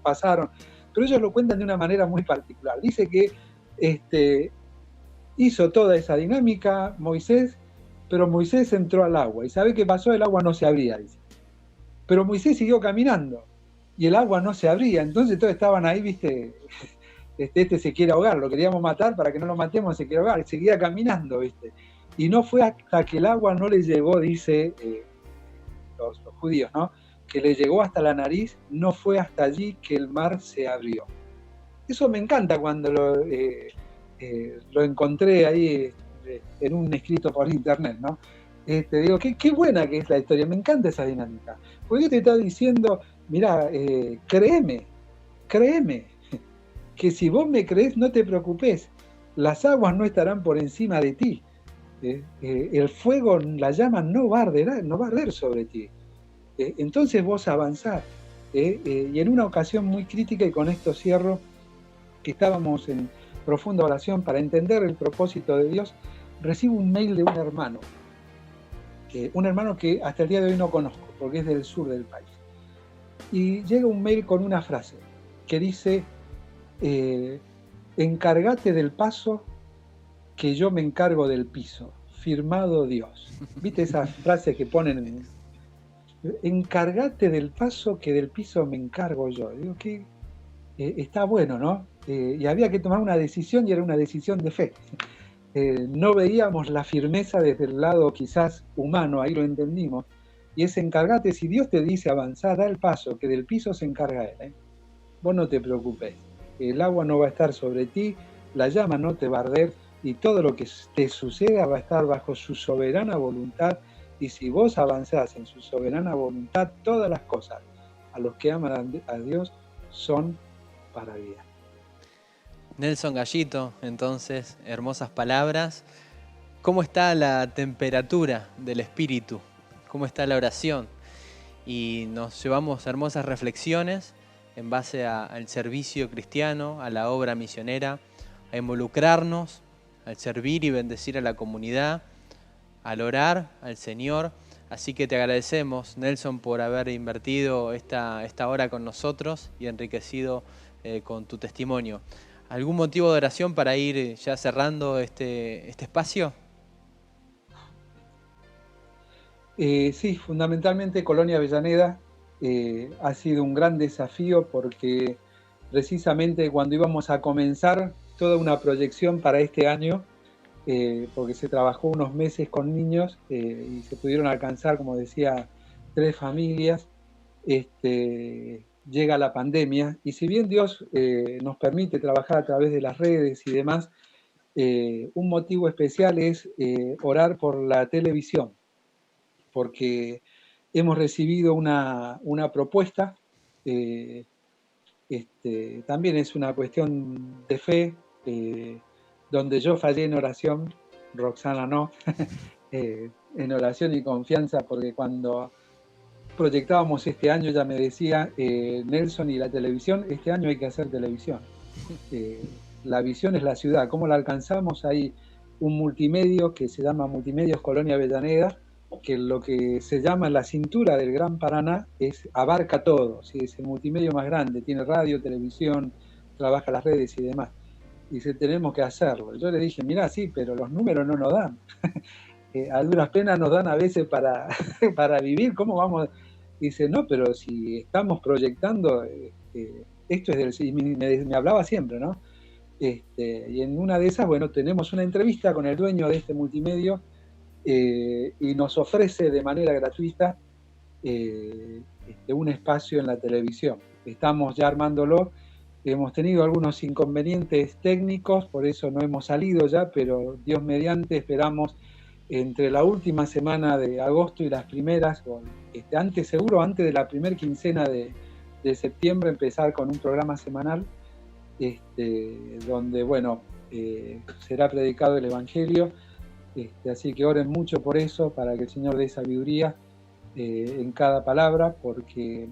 pasaron, pero ellos lo cuentan de una manera muy particular. Dice que hizo toda esa dinámica Moisés, pero Moisés entró al agua. ¿Y sabe qué pasó? El agua no se abría, dice. Pero Moisés siguió caminando y el agua no se abría. Entonces todos estaban ahí, ¿viste? Este se quiere ahogar, lo queríamos matar para que no lo matemos, se quiere ahogar. Y seguía caminando, ¿viste? Y no fue hasta que el agua no le llegó, dice los judíos, ¿no? Que le llegó hasta la nariz, no fue hasta allí que el mar se abrió. Eso me encanta cuando lo encontré ahí en un escrito por internet, ¿no? Digo, qué buena que es la historia, me encanta esa dinámica. Porque yo te estaba diciendo, mirá, créeme, que si vos me crees, no te preocupes, las aguas no estarán por encima de ti. El fuego, la llama no va a arder sobre ti. Entonces vos avanzás. Y en una ocasión muy crítica, y con esto cierro, que estábamos en profunda oración para entender el propósito de Dios, recibo un mail de un hermano que hasta el día de hoy no conozco, porque es del sur del país. Y llega un mail con una frase que dice, encárgate del paso, que yo me encargo del piso, firmado Dios. ¿Viste esas frases que ponen? Encárgate del paso, que del piso me encargo yo. Digo que está bueno, ¿no? Y había que tomar una decisión, y era una decisión de fe. No veíamos la firmeza desde el lado quizás humano, ahí lo entendimos. Y es encárgate, si Dios te dice avanzar, da el paso, que del piso se encarga Él. Vos no te preocupes, el agua no va a estar sobre ti, la llama no te va a arder, y todo lo que te suceda va a estar bajo su soberana voluntad. Y si vos avanzás en su soberana voluntad, todas las cosas a los que aman a Dios son para vida. Nelson Gallito, entonces, hermosas palabras. ¿Cómo está la temperatura del espíritu? ¿Cómo está la oración? Y nos llevamos hermosas reflexiones en base al servicio cristiano, a la obra misionera, a involucrarnos, al servir y bendecir a la comunidad, al orar al Señor. Así que te agradecemos, Nelson, por haber invertido esta hora con nosotros y enriquecido con tu testimonio. ¿Algún motivo de oración para ir ya cerrando este espacio? Sí, fundamentalmente Colonia Avellaneda ha sido un gran desafío, porque precisamente cuando íbamos a comenzar toda una proyección para este año, porque se trabajó unos meses con niños y se pudieron alcanzar, como decía, 3 familias, llega la pandemia, y si bien Dios nos permite trabajar a través de las redes y demás, un motivo especial es orar por la televisión, porque hemos recibido una propuesta, también es una cuestión de fe, donde yo fallé en oración, Roxana no, en oración y confianza, porque cuando proyectábamos este año ella me decía, Nelson, y la televisión, este año hay que hacer televisión. La visión es la ciudad, ¿cómo la alcanzamos? Hay un multimedio que se llama Multimedios Colonia Avellaneda, que lo que se llama la cintura del Gran Paraná abarca todo, ¿sí? Es el multimedio más grande, tiene radio, televisión, trabaja las redes y demás. Y dice, tenemos que hacerlo. Yo le dije, mirá, sí, pero los números no nos dan. A duras penas nos dan a veces para vivir, ¿cómo vamos? Dice, no, pero si estamos proyectando, esto es del... Me hablaba siempre, ¿no? Y en una de esas, bueno, tenemos una entrevista con el dueño de este multimedio, y nos ofrece de manera gratuita un espacio en la televisión. Estamos ya armándolo. Hemos tenido algunos inconvenientes técnicos, por eso no hemos salido ya, pero Dios mediante esperamos entre la última semana de agosto y las primeras, antes de la primera quincena de septiembre, empezar con un programa semanal, donde, bueno, será predicado el Evangelio. Así que oren mucho por eso, para que el Señor dé sabiduría en cada palabra, porque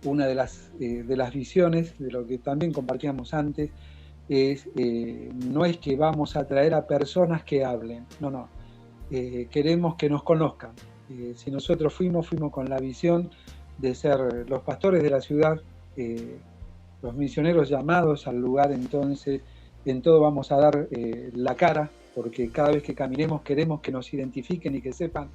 una de las visiones, de lo que también compartíamos antes, no es que vamos a traer a personas que hablen, no, queremos que nos conozcan. Si nosotros fuimos con la visión de ser los pastores de la ciudad, los misioneros llamados al lugar entonces en todo vamos a dar la cara, porque cada vez que caminemos queremos que nos identifiquen y que sepan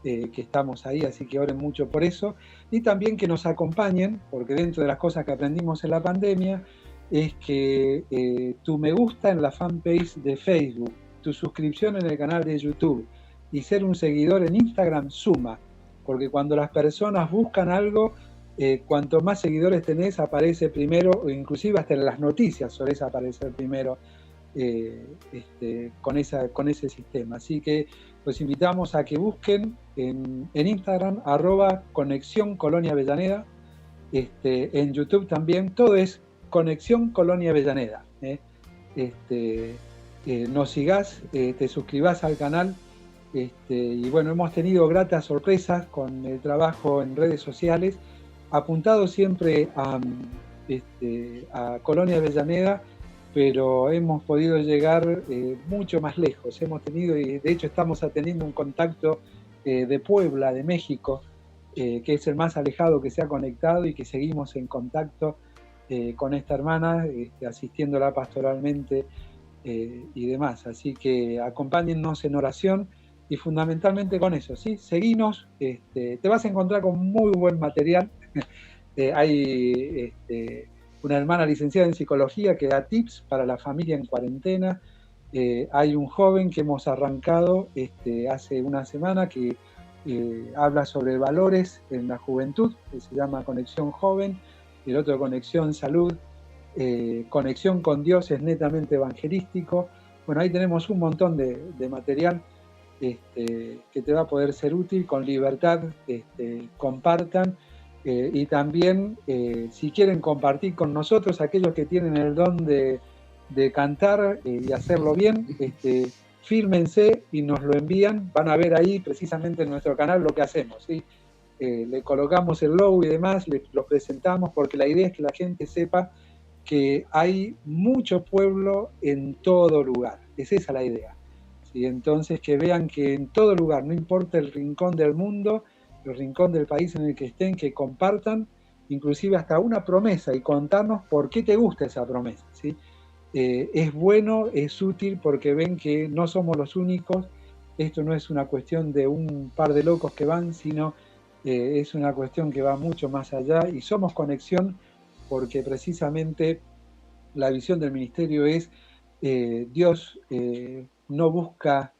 que estamos ahí, así que oren mucho por eso. Y también que nos acompañen, porque dentro de las cosas que aprendimos en la pandemia es que tu me gusta en la fanpage de Facebook, tu suscripción en el canal de YouTube y ser un seguidor en Instagram suma, porque cuando las personas buscan algo, cuanto más seguidores tenés, aparece primero, o inclusive hasta en las noticias solés aparecer primero con ese sistema. Así que los invitamos a que busquen en Instagram @Conexión Colonia Avellaneda, en YouTube también, todo es Conexión Colonia Avellaneda. Nos sigás, te suscribás al canal, y bueno, hemos tenido gratas sorpresas con el trabajo en redes sociales, apuntado siempre a Colonia Avellaneda, pero hemos podido llegar mucho más lejos. Hemos tenido, y de hecho estamos teniendo un contacto de Puebla, de México, que es el más alejado que se ha conectado y que seguimos en contacto con esta hermana, asistiéndola pastoralmente y demás. Así que acompáñennos en oración y fundamentalmente con eso, ¿sí? Seguinos, te vas a encontrar con muy buen material. Hay una hermana licenciada en psicología que da tips para la familia en cuarentena. Hay un joven que hemos arrancado hace una semana que habla sobre valores en la juventud, que se llama Conexión Joven. El otro Conexión Salud. Conexión con Dios es netamente evangelístico. Bueno, ahí tenemos un montón de material que te va a poder ser útil. Con libertad compartan. Y también, si quieren compartir con nosotros, aquellos que tienen el don de cantar y hacerlo bien, fírmense y nos lo envían. Van a ver ahí precisamente en nuestro canal lo que hacemos, ¿sí? Le colocamos el logo y demás, lo presentamos, porque la idea es que la gente sepa que hay mucho pueblo en todo lugar. Es esa la idea, ¿sí? Entonces, que vean que en todo lugar, no importa el rincón del mundo, el rincón del país en el que estén, que compartan inclusive hasta una promesa y contarnos por qué te gusta esa promesa, ¿sí? Es bueno, es útil, porque ven que no somos los únicos. Esto no es una cuestión de un par de locos que van, sino es una cuestión que va mucho más allá, y somos conexión porque precisamente la visión del ministerio es Dios no busca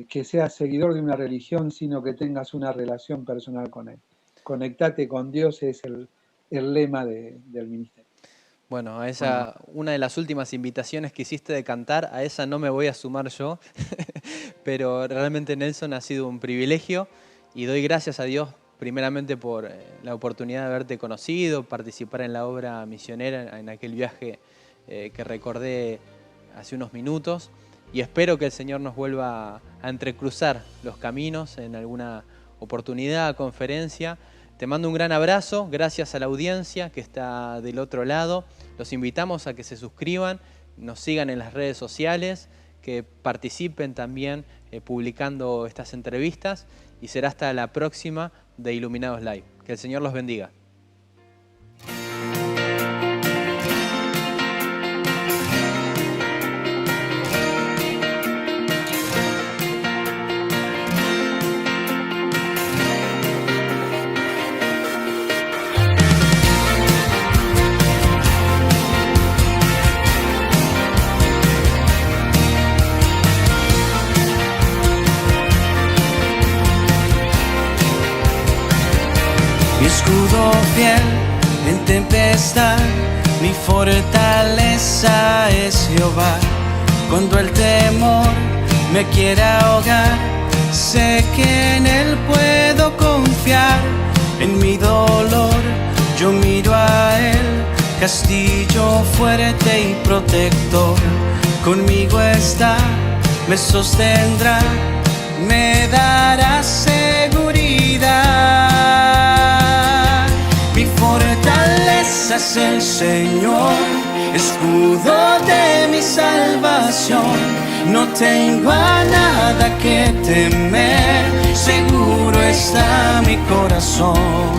que seas seguidor de una religión, sino que tengas una relación personal con Él. Conectate con Dios es el lema del ministerio. Bueno, a esa, una de las últimas invitaciones que hiciste de cantar, a esa no me voy a sumar yo, pero realmente, Nelson, ha sido un privilegio y doy gracias a Dios primeramente por la oportunidad de haberte conocido, participar en la obra misionera, en aquel viaje que recordé hace unos minutos, y espero que el Señor nos vuelva a entrecruzar los caminos en alguna oportunidad, conferencia. Te mando un gran abrazo, gracias a la audiencia que está del otro lado. Los invitamos a que se suscriban, nos sigan en las redes sociales, que participen también publicando estas entrevistas, y será hasta la próxima de Iluminados Live. Que el Señor los bendiga. Escudo fiel en tempestad, mi fortaleza es Jehová. Cuando el temor me quiera ahogar, sé que en Él puedo confiar. En mi dolor yo miro a Él, castillo fuerte y protector. Conmigo está, me sostendrá, me dará seguridad. Mi fortaleza es el Señor, escudo de mi salvación. No tengo a nada que temer, seguro está mi corazón.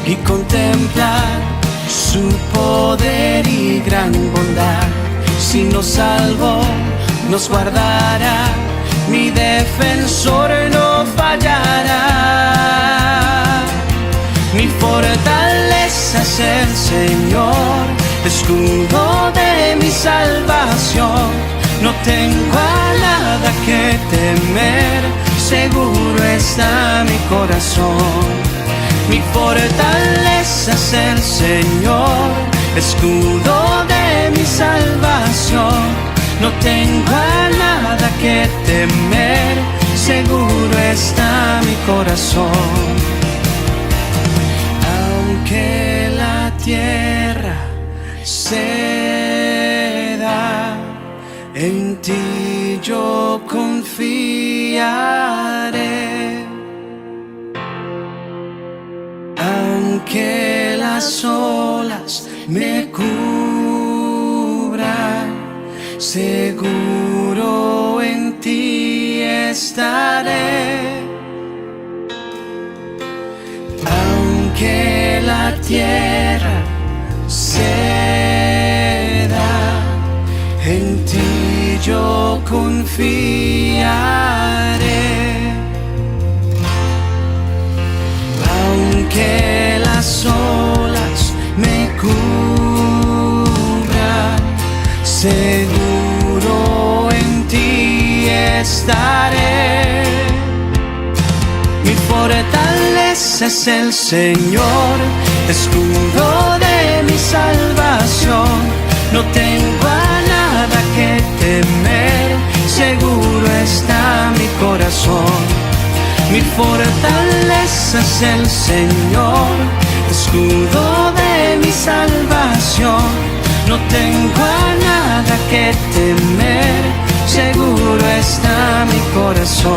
y contemplar su poder y gran bondad. Si nos salvó, nos guardará, mi defensor no fallará. Mi fortaleza es el Señor, escudo de mi salvación. No tengo a nada que temer, seguro está mi corazón. Mi fortaleza es el Señor, escudo de mi salvación. No tengo a nada que temer, seguro está mi corazón. Aunque la tierra ceda, en ti yo confiaré. Aunque las olas me cubran, seguro en ti estaré. Aunque la tierra ceda, en ti yo confiaré. Aunque las olas me cubran, seguro en ti estaré. Mi fortaleza es el Señor, escudo de mi salvación. No tengo a nada que temer, seguro está mi corazón. Mi fortaleza es el Señor, escudo de mi salvación. No tengo a nada que temer, seguro está mi corazón.